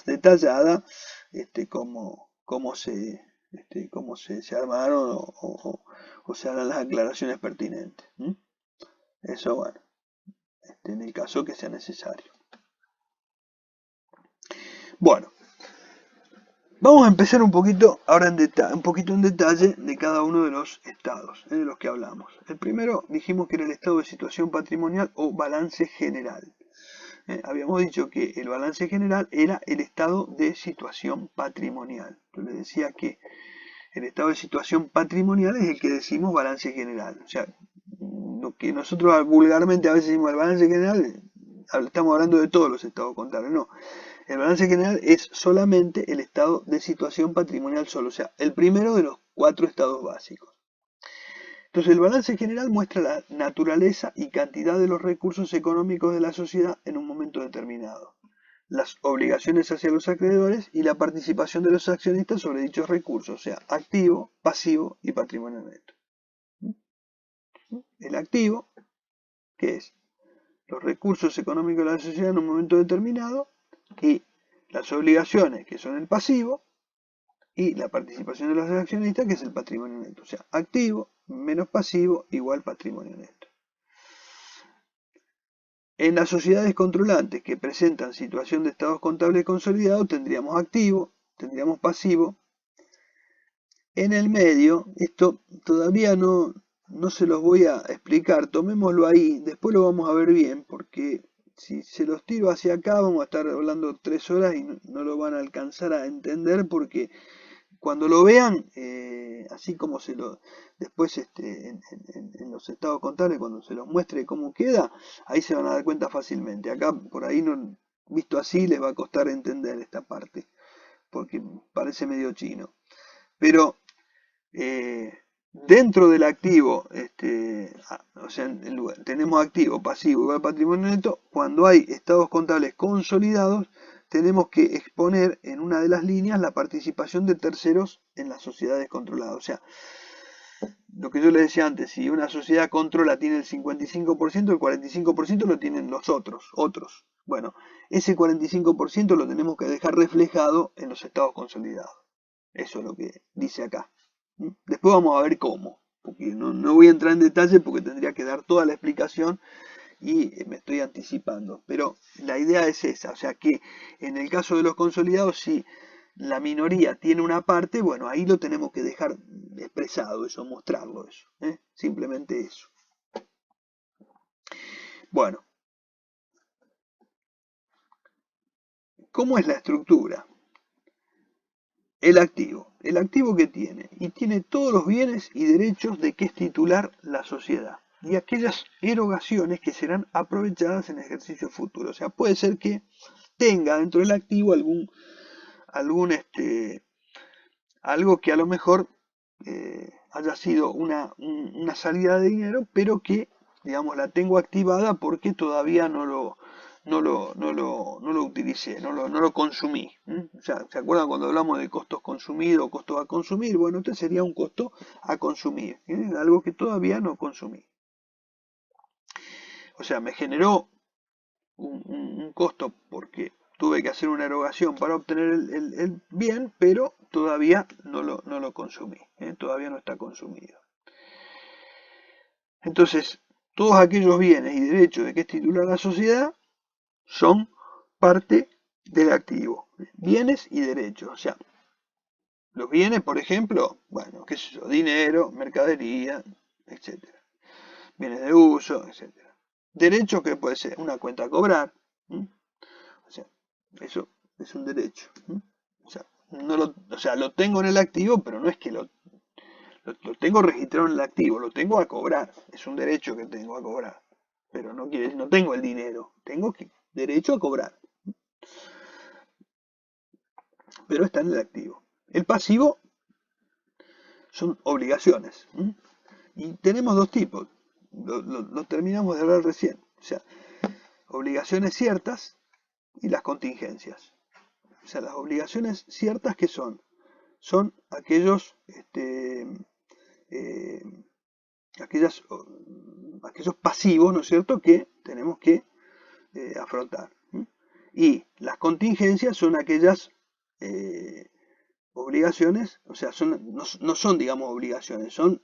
detallada cómo se armaron o se harán las aclaraciones pertinentes. Eso, bueno, en el caso que sea necesario. Bueno, Vamos a empezar un poquito ahora en detalle de cada uno de los estados de los que hablamos. El primero dijimos que era el estado de situación patrimonial o balance general. Habíamos dicho que el balance general era el estado de situación patrimonial. Yo les decía que el estado de situación patrimonial es el que decimos balance general. O sea, lo que nosotros vulgarmente a veces decimos el balance general, estamos hablando de todos los estados contables. No, el balance general es solamente el estado de situación patrimonial solo, o sea, el primero de los 4 estados básicos. Entonces, el balance general muestra la naturaleza y cantidad de los recursos económicos de la sociedad en un momento determinado, las obligaciones hacia los acreedores y la participación de los accionistas sobre dichos recursos, o sea, activo, pasivo y patrimonio neto. El activo, que es los recursos económicos de la sociedad en un momento determinado, y las obligaciones, que son el pasivo, y la participación de los accionistas, que es el patrimonio neto. O sea, activo menos pasivo igual patrimonio neto. En las sociedades controlantes que presentan situación de estados contables consolidados, tendríamos activo, tendríamos pasivo. En el medio, esto todavía no se los voy a explicar, tomémoslo ahí, después lo vamos a ver bien, porque si se los tiro hacia acá vamos a estar hablando 3 horas y no lo van a alcanzar a entender, porque cuando lo vean, así como después en los estados contables, cuando se los muestre cómo queda, ahí se van a dar cuenta fácilmente. Acá, por ahí, no, visto así, les va a costar entender esta parte, porque parece medio chino. Pero dentro del activo, o sea, tenemos activo, pasivo, igual patrimonio neto. Cuando hay estados contables consolidados, tenemos que exponer en una de las líneas la participación de terceros en las sociedades controladas. O sea, lo que yo les decía antes, si una sociedad controla tiene el 55%, el 45% lo tienen los otros. Bueno, ese 45% lo tenemos que dejar reflejado en los estados consolidados. Eso es lo que dice acá. Después vamos a ver cómo, porque no voy a entrar en detalle porque tendría que dar toda la explicación y me estoy anticipando. Pero la idea es esa, o sea que en el caso de los consolidados, si la minoría tiene una parte, bueno, ahí lo tenemos que dejar expresado, eso, mostrarlo, eso, simplemente eso. Bueno, ¿cómo es la estructura? El activo que tiene, y tiene todos los bienes y derechos de que es titular la sociedad, y aquellas erogaciones que serán aprovechadas en ejercicio futuro. O sea, puede ser que tenga dentro del activo algo que a lo mejor haya sido una salida de dinero, pero que, digamos, la tengo activada porque todavía no lo utilicé, no lo consumí. O sea, ¿se acuerdan cuando hablamos de costos consumidos o costos a consumir? Bueno, este sería un costo a consumir, algo que todavía no consumí. O sea, me generó un costo porque tuve que hacer una erogación para obtener el bien, pero todavía no lo consumí, todavía no está consumido. Entonces, todos aquellos bienes y derechos de que es titular la sociedad son parte del activo. Bienes y derechos. O sea, los bienes, por ejemplo, bueno, qué sé yo, dinero, mercadería, etc. Bienes de uso, etc. Derechos que puede ser una cuenta a cobrar. O sea, eso es un derecho. O sea, lo tengo en el activo, pero no es que lo tengo registrado en el activo, lo tengo a cobrar. Es un derecho que tengo a cobrar. Pero no quiere decir, no tengo el dinero. Tengo derecho a cobrar. Pero está en el activo. El pasivo son obligaciones. Y tenemos dos tipos. Lo terminamos de hablar recién. O sea, obligaciones ciertas y las contingencias. O sea, las obligaciones ciertas, ¿qué son? Son aquellos aquellos pasivos, ¿no es cierto?, que tenemos que afrontar. Y las contingencias son aquellas obligaciones, o sea, no son, digamos, obligaciones, son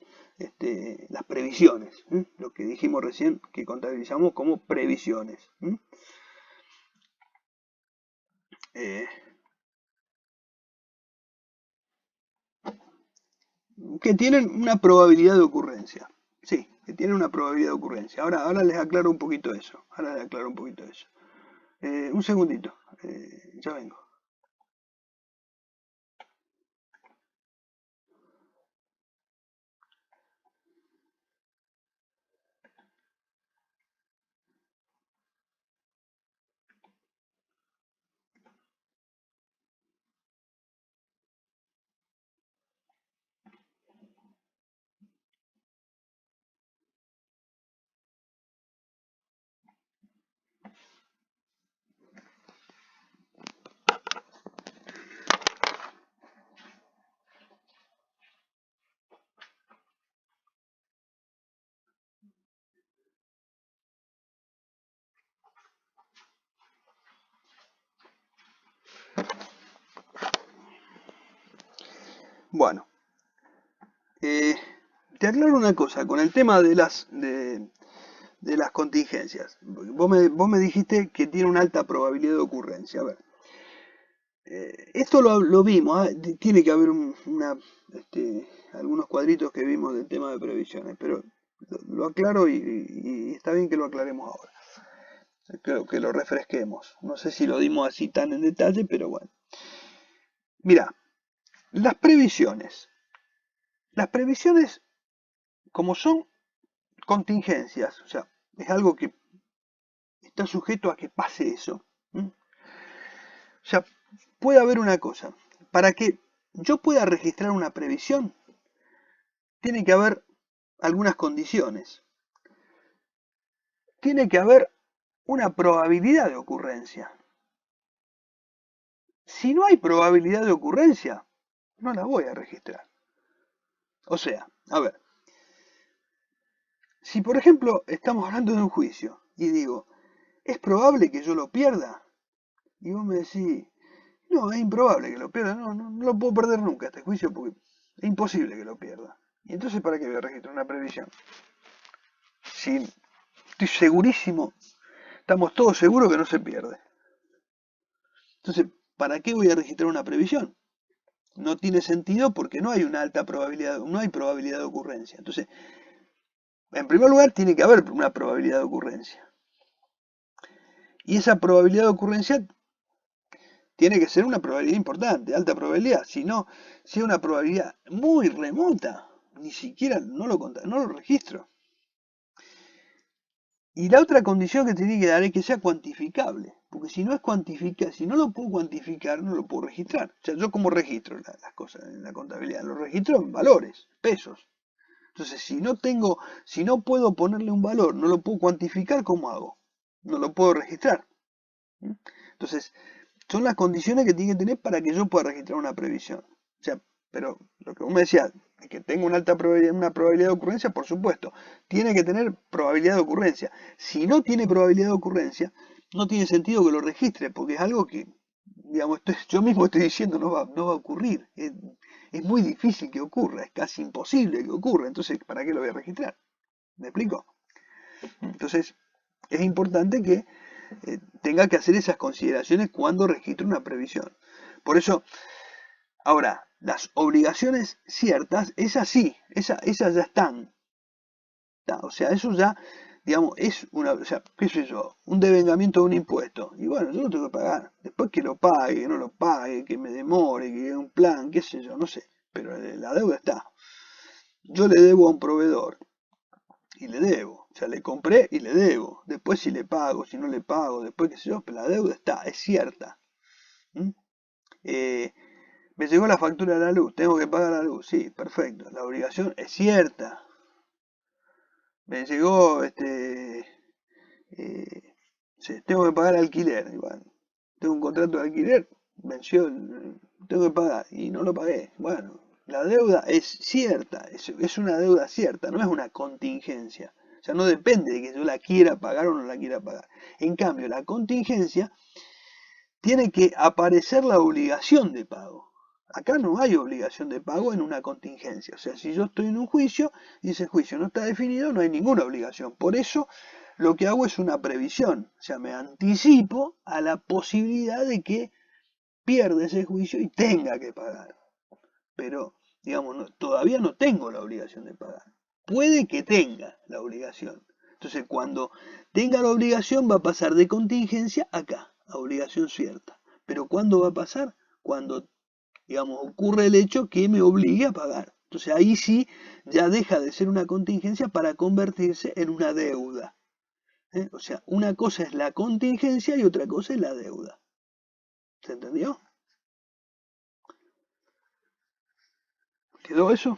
las previsiones, lo que dijimos recién que contabilizamos como previsiones. que tienen una probabilidad de ocurrencia. Sí, que tienen una probabilidad de ocurrencia. Ahora les aclaro un poquito eso. Un segundito, ya vengo. Bueno, te aclaro una cosa, con el tema de las contingencias. Vos me dijiste que tiene una alta probabilidad de ocurrencia. A ver, esto lo vimos, tiene que haber algunos cuadritos que vimos del tema de previsiones, pero lo aclaro y está bien que lo aclaremos ahora. Creo que lo refresquemos. No sé si lo dimos así tan en detalle, pero bueno. Mira, las previsiones, como son contingencias, o sea, es algo que está sujeto a que pase eso. O sea, puede haber una cosa. Para que yo pueda registrar una previsión, tiene que haber algunas condiciones. Tiene que haber una probabilidad de ocurrencia. Si no hay probabilidad de ocurrencia, no la voy a registrar. O sea, a ver, si por ejemplo estamos hablando de un juicio y digo, ¿es probable que yo lo pierda? Y vos me decís, no, es improbable que lo pierda, no lo puedo perder nunca este juicio porque es imposible que lo pierda. Y entonces, ¿para qué voy a registrar una previsión? Si estoy segurísimo, estamos todos seguros que no se pierde. Entonces, ¿para qué voy a registrar una previsión? No tiene sentido porque no hay una alta probabilidad, no hay probabilidad de ocurrencia. Entonces, en primer lugar, tiene que haber una probabilidad de ocurrencia. Y esa probabilidad de ocurrencia tiene que ser una probabilidad importante, alta probabilidad. Si no, si es una probabilidad muy remota, ni siquiera no lo registro. Y la otra condición que tiene que dar es que sea cuantificable. Porque si no es cuantificable, si no lo puedo cuantificar, no lo puedo registrar. O sea, yo como registro las cosas en la contabilidad, lo registro en valores, pesos. Entonces, si no puedo ponerle un valor, no lo puedo cuantificar, ¿cómo hago? No lo puedo registrar. Entonces, son las condiciones que tiene que tener para que yo pueda registrar una previsión. O sea, pero lo que vos me decías, que tenga una alta probabilidad, una probabilidad de ocurrencia, por supuesto, tiene que tener probabilidad de ocurrencia. Si no tiene probabilidad de ocurrencia, no tiene sentido que lo registre, porque es algo que, digamos, yo mismo estoy diciendo no va a ocurrir. Es muy difícil que ocurra, es casi imposible que ocurra. Entonces, ¿para qué lo voy a registrar? ¿Me explico? Entonces, es importante que tenga que hacer esas consideraciones cuando registre una previsión. Por eso, ahora, las obligaciones ciertas, esas sí, esas ya están. O sea, eso ya, digamos, es una, o sea, qué sé yo, un devengamiento de un impuesto. Y bueno, yo lo tengo que pagar. Después que lo pague, que no lo pague, que me demore, que un plan, qué sé yo, no sé. Pero la deuda está. Yo le debo a un proveedor y le debo. O sea, le compré y le debo. Después si le pago, si no le pago, después qué sé yo, pero la deuda está, es cierta. Me llegó la factura de la luz, tengo que pagar la luz, sí, perfecto. La obligación es cierta. Me llegó, sí, tengo que pagar alquiler. Igual, tengo un contrato de alquiler, venció, tengo que pagar y no lo pagué. Bueno, la deuda es cierta, es una deuda cierta, no es una contingencia. O sea, no depende de que yo la quiera pagar o no la quiera pagar. En cambio, la contingencia tiene que aparecer la obligación de pago. Acá no hay obligación de pago en una contingencia. O sea, si yo estoy en un juicio y ese juicio no está definido, no hay ninguna obligación. Por eso lo que hago es una previsión. O sea, me anticipo a la posibilidad de que pierda ese juicio y tenga que pagar. Pero digamos, todavía no tengo la obligación de pagar. Puede que tenga la obligación. Entonces, cuando tenga la obligación, va a pasar de contingencia acá, a obligación cierta. Pero ¿cuándo va a pasar? Cuando, digamos, ocurre el hecho que me obligue a pagar. Entonces, ahí sí ya deja de ser una contingencia para convertirse en una deuda. O sea, una cosa es la contingencia y otra cosa es la deuda. ¿Se entendió? ¿Quedó eso?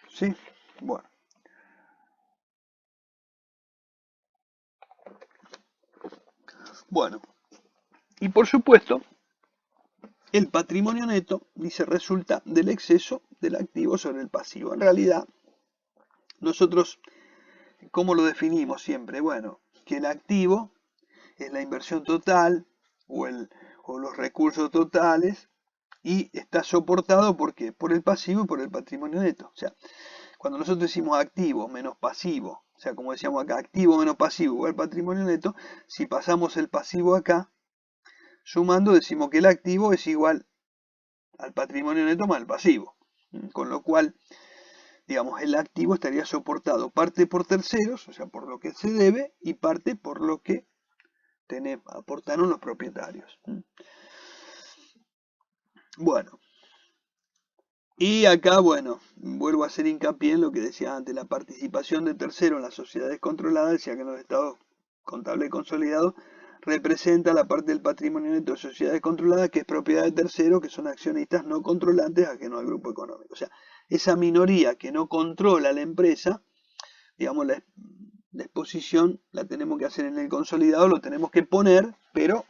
Sí. Bueno. Bueno. Y por supuesto, el patrimonio neto, dice, resulta del exceso del activo sobre el pasivo. En realidad, nosotros, ¿cómo lo definimos siempre? Bueno, que el activo es la inversión total o los recursos totales y está soportado ¿por qué? Por el pasivo y por el patrimonio neto. O sea, cuando nosotros decimos activo menos pasivo, o sea, como decíamos acá, activo menos pasivo igual patrimonio neto, si pasamos el pasivo acá, sumando decimos que el activo es igual al patrimonio neto más el pasivo. Con lo cual, digamos, el activo estaría soportado parte por terceros, o sea, por lo que se debe, y parte por lo que aportaron los propietarios. Bueno, y acá, bueno, vuelvo a hacer hincapié en lo que decía antes, la participación de terceros en las sociedades controladas, decía que en los estados contables consolidados representa la parte del patrimonio neto de sociedades controladas que es propiedad de terceros, que son accionistas no controlantes ajenos al grupo económico. O sea, esa minoría que no controla la empresa, digamos, la exposición la tenemos que hacer en el consolidado, lo tenemos que poner, pero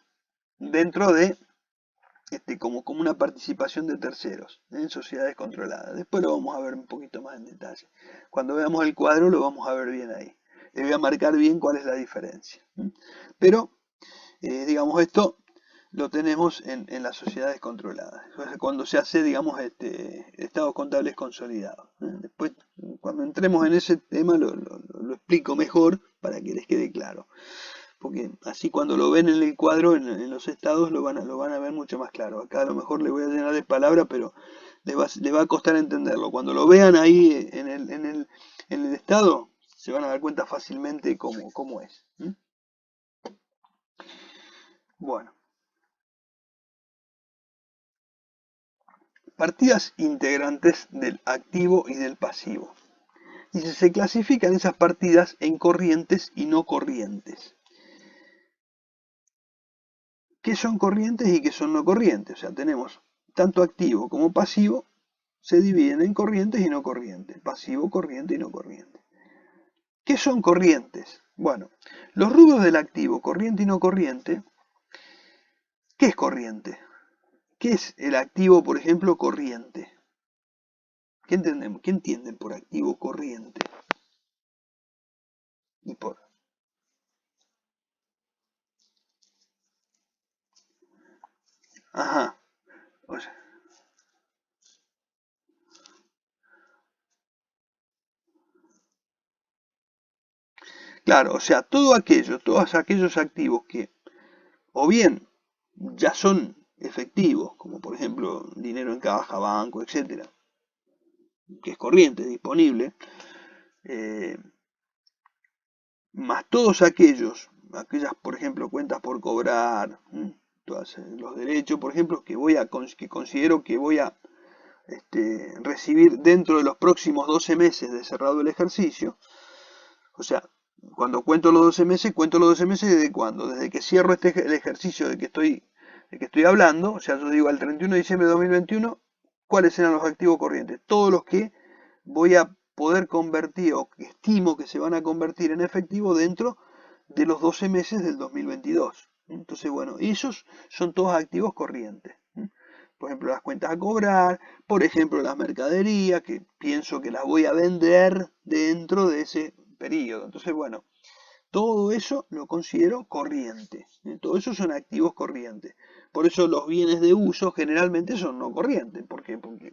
dentro de como una participación de terceros en sociedades controladas. Después lo vamos a ver un poquito más en detalle. Cuando veamos el cuadro lo vamos a ver bien ahí. Le voy a marcar bien cuál es la diferencia. Pero, digamos, esto lo tenemos en las sociedades controladas. Cuando se hace, digamos, estados contables consolidados. Después, cuando entremos en ese tema, lo explico mejor para que les quede claro. Porque así cuando lo ven en el cuadro, en los estados, lo van a ver mucho más claro. Acá a lo mejor les voy a llenar de palabras, pero les va a costar entenderlo. Cuando lo vean ahí en el estado, se van a dar cuenta fácilmente cómo es. Bueno. Partidas integrantes del activo y del pasivo. Dice, se clasifican esas partidas en corrientes y no corrientes. ¿Qué son corrientes y qué son no corrientes? O sea, tenemos tanto activo como pasivo, se dividen en corrientes y no corrientes. Pasivo, corriente y no corriente. ¿Qué son corrientes? Bueno, los rubros del activo, corriente y no corriente, ¿qué es corriente? ¿Qué es el activo, por ejemplo, corriente? ¿Qué entendemos? ¿Qué entienden por activo corriente? Y por... Ajá. O sea, claro, o sea, todos aquellos activos que o bien ya son efectivos, como por ejemplo dinero en caja, banco, etcétera, que es corriente, disponible, más todos aquellas, por ejemplo, cuentas por cobrar, todos los derechos, por ejemplo, que considero que voy a recibir dentro de los próximos 12 meses de cerrado el ejercicio. O sea, cuando cuento los 12 meses ¿desde cuándo? Desde que cierro el ejercicio de que estoy hablando, o sea, yo digo al 31 de diciembre de 2021, ¿cuáles eran los activos corrientes? Todos los que voy a poder convertir o que estimo que se van a convertir en efectivo dentro de los 12 meses del 2022. Entonces, bueno, esos son todos activos corrientes. Por ejemplo, las cuentas a cobrar, por ejemplo, las mercaderías, que pienso que las voy a vender dentro de ese periodo. Entonces, bueno, todo eso lo considero corriente. Todo eso son activos corrientes. Por eso los bienes de uso generalmente son no corrientes. ¿Por qué? Porque,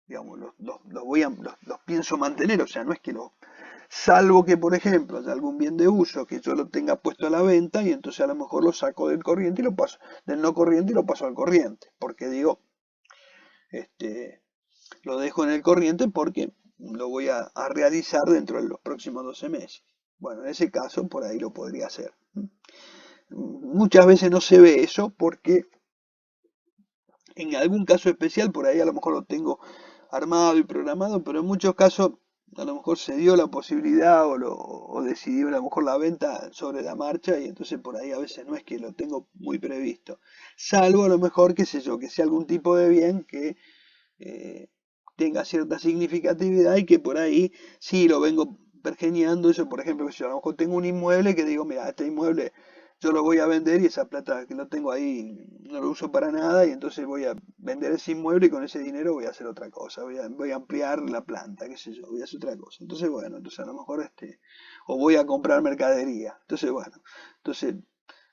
digamos, los pienso mantener. O sea, no es que salvo que, por ejemplo, haya algún bien de uso que yo lo tenga puesto a la venta y entonces a lo mejor lo saco del corriente y lo paso, del no corriente y lo paso al corriente. Porque digo, lo dejo en el corriente porque lo voy a realizar dentro de los próximos 12 meses. Bueno, en ese caso por ahí lo podría hacer. Muchas veces no se ve eso porque en algún caso especial por ahí a lo mejor lo tengo armado y programado, pero en muchos casos a lo mejor se dio la posibilidad o decidió a lo mejor la venta sobre la marcha y entonces por ahí a veces no es que lo tengo muy previsto. Salvo a lo mejor, qué sé yo, que sea algún tipo de bien que tenga cierta significatividad y que por ahí sí lo vengo pergeñando. Eso, por ejemplo, que si a lo mejor tengo un inmueble que digo, mira, este inmueble yo lo voy a vender y esa plata que lo tengo ahí no lo uso para nada y entonces voy a vender ese inmueble y con ese dinero voy a hacer otra cosa, voy a ampliar la planta, qué sé yo, voy a hacer otra cosa. Entonces, bueno, entonces a lo mejor o voy a comprar mercadería. Entonces, bueno, entonces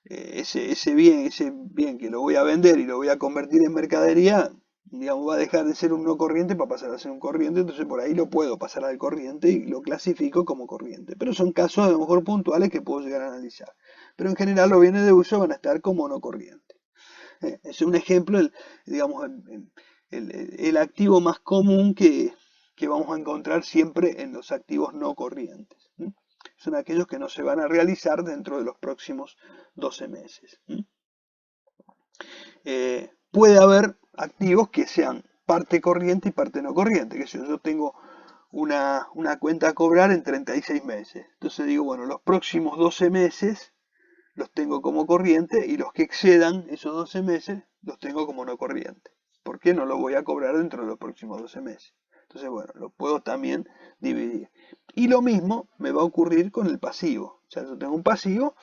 ese bien que lo voy a vender y lo voy a convertir en mercadería, digamos, va a dejar de ser un no corriente para pasar a ser un corriente, entonces por ahí lo puedo pasar al corriente y lo clasifico como corriente. Pero son casos a lo mejor puntuales que puedo llegar a analizar. Pero en general los bienes de uso van a estar como no corriente. Es un ejemplo, digamos, el activo más común que vamos a encontrar siempre en los activos no corrientes. Son aquellos que no se van a realizar dentro de los próximos 12 meses. Puede haber activos que sean parte corriente y parte no corriente. Que si yo tengo una cuenta a cobrar en 36 meses. Entonces digo, bueno, los próximos 12 meses los tengo como corriente y los que excedan esos 12 meses los tengo como no corriente. ¿Por qué no lo voy a cobrar dentro de los próximos 12 meses? Entonces, bueno, lo puedo también dividir. Y lo mismo me va a ocurrir con el pasivo. O sea, yo tengo un pasivo,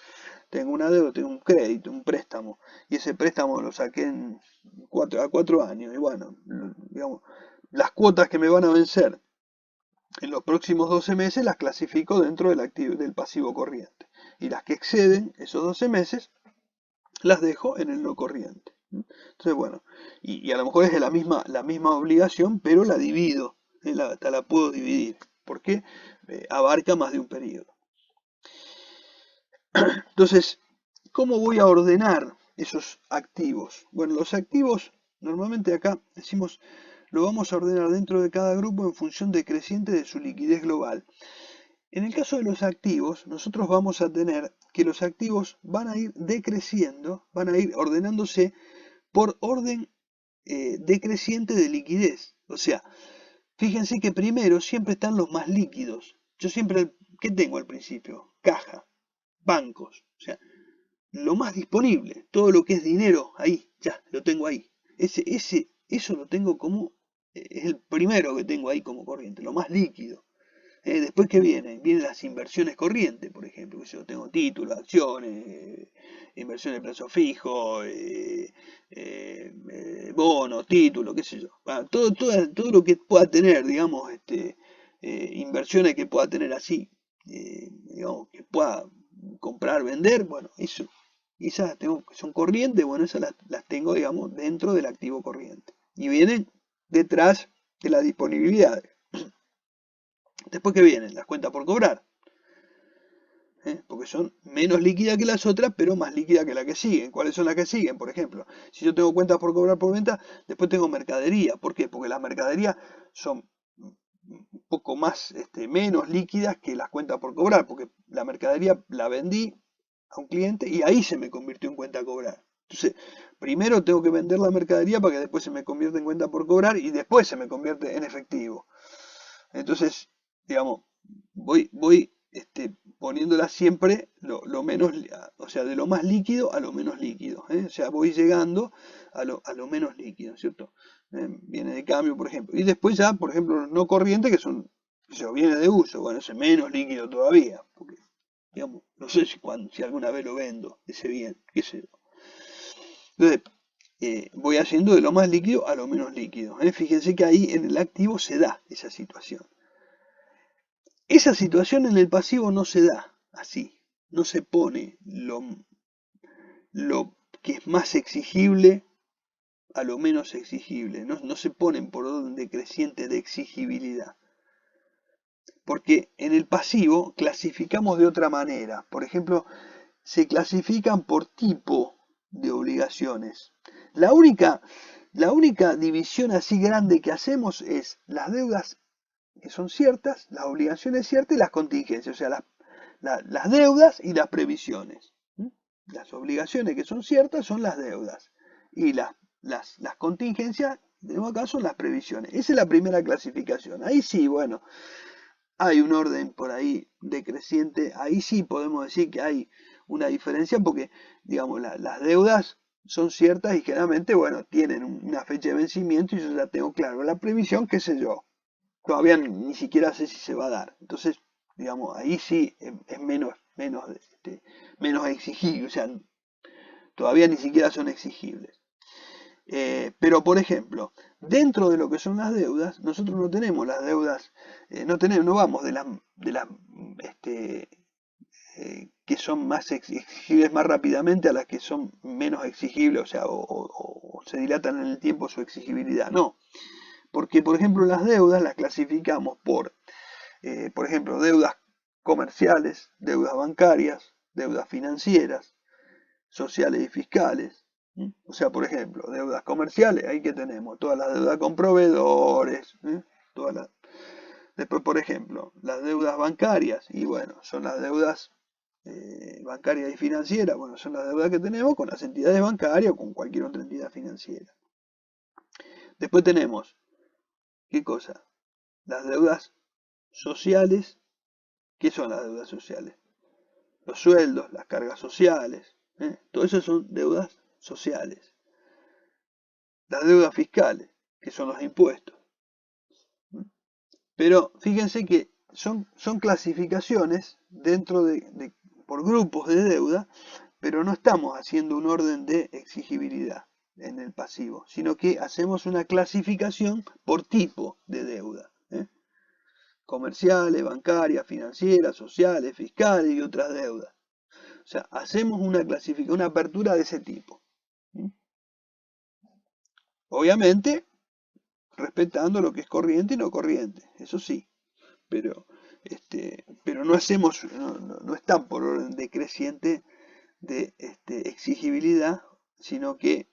tengo una deuda, tengo un crédito, un préstamo, y ese préstamo lo saqué a 4 años. Y bueno, digamos, las cuotas que me van a vencer en los próximos 12 meses las clasifico dentro del pasivo corriente. Y las que exceden esos 12 meses las dejo en el no corriente. Entonces, bueno, y a lo mejor es de la misma obligación, pero la divido, la puedo dividir, porque abarca más de un periodo. Entonces, ¿cómo voy a ordenar esos activos? Bueno, los activos, normalmente acá decimos, lo vamos a ordenar dentro de cada grupo en función decreciente de su liquidez global. En el caso de los activos, nosotros vamos a tener que los activos van a ir decreciendo, van a ir ordenándose por orden decreciente de liquidez. O sea, fíjense que primero siempre están los más líquidos. Yo siempre, ¿qué tengo al principio? Caja, bancos, o sea, lo más disponible, todo lo que es dinero, ahí, ya, lo tengo ahí. Eso lo tengo como, es el primero que tengo ahí como corriente, lo más líquido. Después, ¿qué viene? Vienen las inversiones corrientes, por ejemplo, que yo tengo títulos, acciones, inversiones de plazo fijo, bonos, títulos, qué sé yo. Todo lo que pueda tener, digamos, inversiones que pueda tener así, digamos, que pueda comprar, vender, bueno, esas las tengo, son corrientes, bueno, esas las tengo, digamos, dentro del activo corriente. Y vienen detrás de la disponibilidad. Después que vienen las cuentas por cobrar, porque son menos líquidas que las otras, pero más líquidas que las que siguen. ¿Cuáles son las que siguen? Por ejemplo, si yo tengo cuentas por cobrar por venta, después tengo mercadería. ¿Por qué? Porque las mercaderías son un poco más, menos líquidas que las cuentas por cobrar, porque la mercadería la vendí a un cliente y ahí se me convirtió en cuenta a cobrar. Entonces, primero tengo que vender la mercadería para que después se me convierta en cuenta por cobrar y después se me convierte en efectivo. Entonces, digamos, voy poniéndola siempre lo menos, o sea, de lo más líquido a lo menos líquido. O sea, voy llegando a lo menos líquido, ¿cierto? Viene de cambio, por ejemplo. Y después ya, por ejemplo, los no corrientes, que son, viene de uso, bueno, ese menos líquido todavía, porque, digamos, no sé si alguna vez lo vendo, ese bien, qué sé yo. Entonces, voy haciendo de lo más líquido a lo menos líquido. Fíjense que ahí en el activo se da esa situación. Esa situación en el pasivo no se da así, no se pone lo que es más exigible a lo menos exigible, no se ponen por orden decreciente de exigibilidad. Porque en el pasivo clasificamos de otra manera. Por ejemplo, se clasifican por tipo de obligaciones. La única, La única división así grande que hacemos es las deudas que son ciertas, las obligaciones ciertas y las contingencias, o sea, las deudas y las previsiones. Las obligaciones que son ciertas son las deudas y las contingencias, en este caso, son las previsiones. Esa es la primera clasificación. Ahí sí, bueno, hay un orden por ahí decreciente, ahí sí podemos decir que hay una diferencia porque, digamos, las deudas son ciertas y generalmente, bueno, tienen una fecha de vencimiento y yo ya tengo claro la previsión, qué sé yo, todavía ni siquiera sé si se va a dar. Entonces, digamos, ahí sí es menos exigible, o sea, todavía ni siquiera son exigibles. Pero, por ejemplo, dentro de lo que son las deudas, nosotros no tenemos las deudas, no vamos de las que son más exigibles más rápidamente a las que son menos exigibles, o sea, o se dilatan en el tiempo su exigibilidad. No, porque, por ejemplo, las deudas las clasificamos por ejemplo, deudas comerciales, deudas bancarias, deudas financieras, sociales y fiscales. O sea, por ejemplo, deudas comerciales, ahí que tenemos todas las deudas con proveedores, después, por ejemplo, las deudas bancarias, y bueno, son las deudas bancarias y financieras, bueno, son las deudas que tenemos con las entidades bancarias o con cualquier otra entidad financiera. Después tenemos, ¿qué cosa? Las deudas sociales. ¿Qué son las deudas sociales? Los sueldos, las cargas sociales, todo eso son deudas sociales. Las deudas fiscales, que son los impuestos. Pero fíjense que son clasificaciones dentro por grupos de deuda, pero no estamos haciendo un orden de exigibilidad en el pasivo, sino que hacemos una clasificación por tipo de deuda. Comerciales, bancarias, financieras, sociales, fiscales y otras deudas. O sea, hacemos una apertura de ese tipo. Obviamente, respetando lo que es corriente y no corriente, eso sí. Pero no hacemos, no están por orden decreciente de exigibilidad, sino que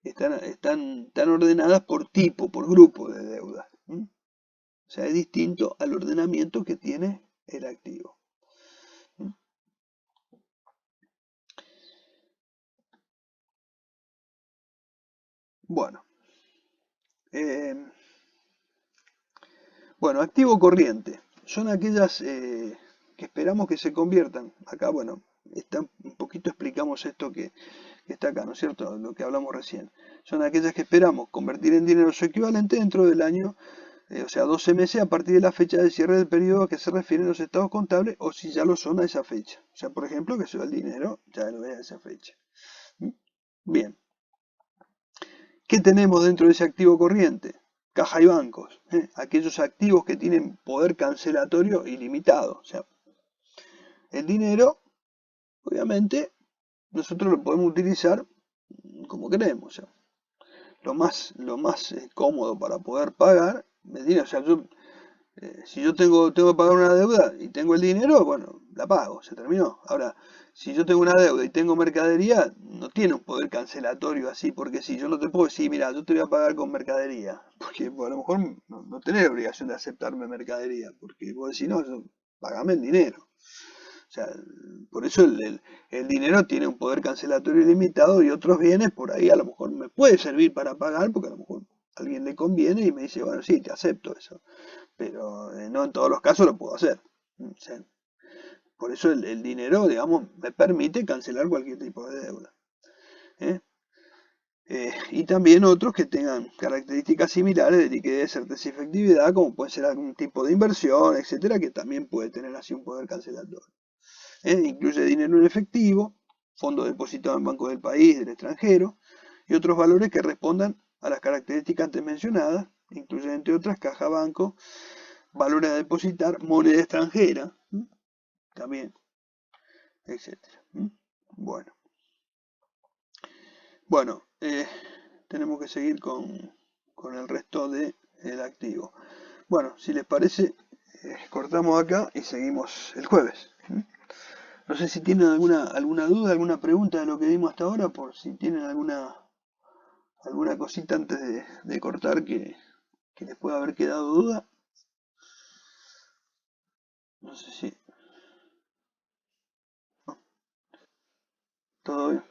están ordenadas por tipo, por grupo de deudas. O sea, es distinto al ordenamiento que tiene el activo. Bueno, activo corriente son aquellas que esperamos que se conviertan. Acá, bueno, un poquito explicamos esto que está acá, ¿no es cierto? Lo que hablamos recién. Son aquellas que esperamos convertir en dinero su equivalente dentro del año, o sea, 12 meses a partir de la fecha de cierre del periodo a que se refieren los estados contables o si ya lo son a esa fecha. O sea, por ejemplo, que se va el dinero, ya lo es a esa fecha. Bien. ¿Qué tenemos dentro de ese activo corriente? Caja y bancos, aquellos activos que tienen poder cancelatorio ilimitado. O sea, el dinero, obviamente, nosotros lo podemos utilizar como queremos. O sea, lo más cómodo para poder pagar el dinero. O sea, si yo tengo que pagar una deuda y tengo el dinero, bueno, la pago, se terminó. Ahora, si yo tengo una deuda y tengo mercadería, no tiene un poder cancelatorio así, porque si yo no te puedo decir, mira, yo te voy a pagar con mercadería, porque a lo mejor no tenés la obligación de aceptarme mercadería, porque vos decís, no, pagame el dinero. O sea, por eso el dinero tiene un poder cancelatorio ilimitado y otros bienes por ahí a lo mejor me puede servir para pagar, porque a lo mejor a alguien le conviene y me dice, bueno, sí, te acepto eso. Pero no en todos los casos lo puedo hacer. O sea, por eso el dinero, digamos, me permite cancelar cualquier tipo de deuda. Y también otros que tengan características similares de liquidez, certeza y efectividad, como puede ser algún tipo de inversión, etcétera, que también puede tener así un poder cancelatorio. Incluye dinero en efectivo, fondos depositados en bancos del país, del extranjero, y otros valores que respondan a las características antes mencionadas, incluye entre otras caja, banco, valores a depositar, moneda extranjera, también, etcétera. Bueno, tenemos que seguir con el resto del activo. Bueno, si les parece, cortamos acá y seguimos el jueves. No sé si tienen alguna duda, alguna pregunta de lo que vimos hasta ahora, por si tienen alguna ¿Alguna cosita antes de cortar que les pueda haber quedado duda? No sé si... no, ¿todo bien?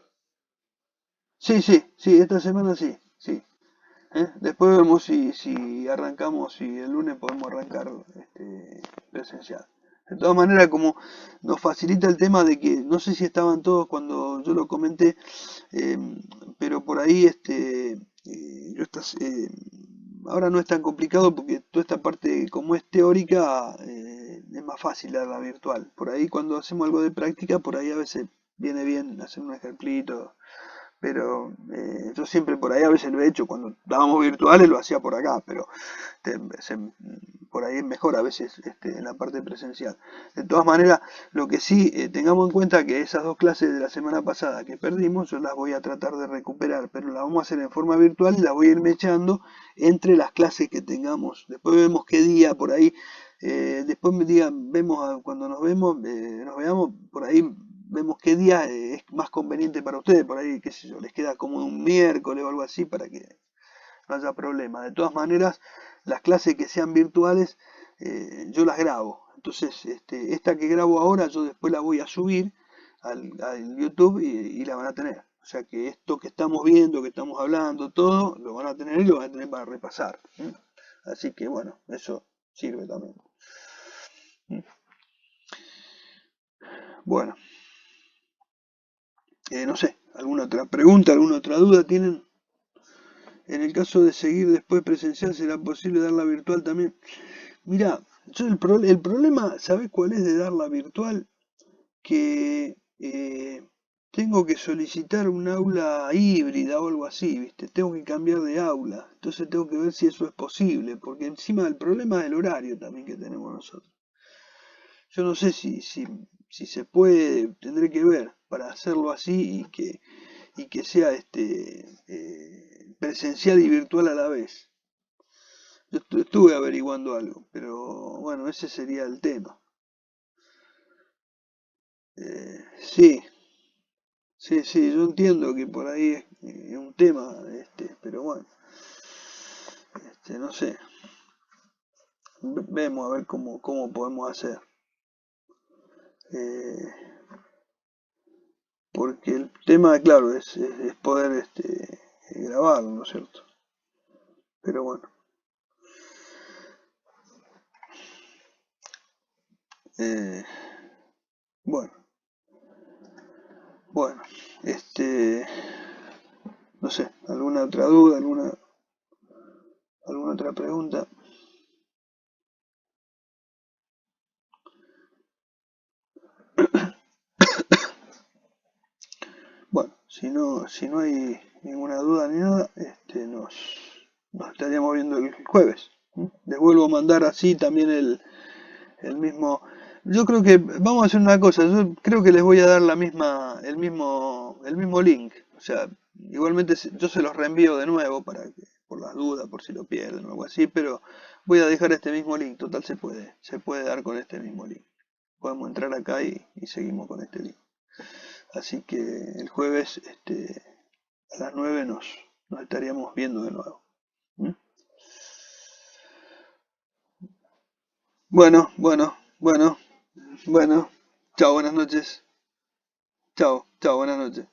Sí, sí, sí, esta semana sí, sí. Después vemos si arrancamos, si el lunes podemos arrancar presencial. De todas maneras, como nos facilita el tema de que, no sé si estaban todos cuando yo lo comenté, eh, pero por ahí ahora no es tan complicado porque toda esta parte, como es teórica, es más fácil darla virtual. Por ahí cuando hacemos algo de práctica, por ahí a veces viene bien hacer un ejemplito, pero yo siempre por ahí a veces lo he hecho, cuando dábamos virtuales lo hacía por acá, pero te- se- por ahí es mejor a veces en la parte presencial. De todas maneras, lo que sí tengamos en cuenta que esas dos clases de la semana pasada que perdimos, yo las voy a tratar de recuperar, pero las vamos a hacer en forma virtual y las voy a ir mechando entre las clases que tengamos. Después vemos qué día por ahí, después me digan, cuando nos veamos por ahí. Vemos qué día es más conveniente para ustedes, por ahí, qué sé yo, les queda como un miércoles o algo así para que no haya problema. De todas maneras, las clases que sean virtuales, yo las grabo. Entonces, esta que grabo ahora, yo después la voy a subir al YouTube y la van a tener. O sea que esto que estamos viendo, que estamos hablando, todo, lo van a tener y lo van a tener para repasar. Así que bueno, eso sirve también. Bueno, no sé, ¿alguna otra pregunta, alguna otra duda tienen? En el caso de seguir después presencial, ¿será posible darla virtual también? Mira, el problema, ¿sabés cuál es de darla virtual? Que tengo que solicitar un aula híbrida o algo así, ¿viste? Tengo que cambiar de aula. Entonces tengo que ver si eso es posible, porque encima el problema es el horario también que tenemos nosotros. Yo no sé si se puede, tendré que ver para hacerlo así y que sea presencial y virtual a la vez. Yo estuve averiguando algo, pero bueno, ese sería el tema. Sí, sí, sí, yo entiendo que por ahí es un tema, pero bueno, no sé, vemos a ver cómo podemos hacer. Eh, Porque el tema, claro, es poder grabarlo, ¿no es cierto? Pero bueno, eh, bueno, bueno, no sé, ¿alguna otra duda, alguna otra pregunta? Bueno, si no hay ninguna duda ni nada, nos estaríamos viendo el jueves. Les vuelvo a mandar así también el mismo. Yo creo que vamos a hacer una cosa. Yo creo que les voy a dar el mismo link. O sea, igualmente yo se los reenvío de nuevo por las dudas, por si lo pierden o algo así, pero voy a dejar este mismo link. Total se puede dar con este mismo link. Podemos entrar acá y seguimos con este link. Así que el jueves a las 9 nos estaríamos viendo de nuevo. ¿Mm? Bueno, bueno, bueno, bueno. Chao, buenas noches. Chao, chao, buenas noches.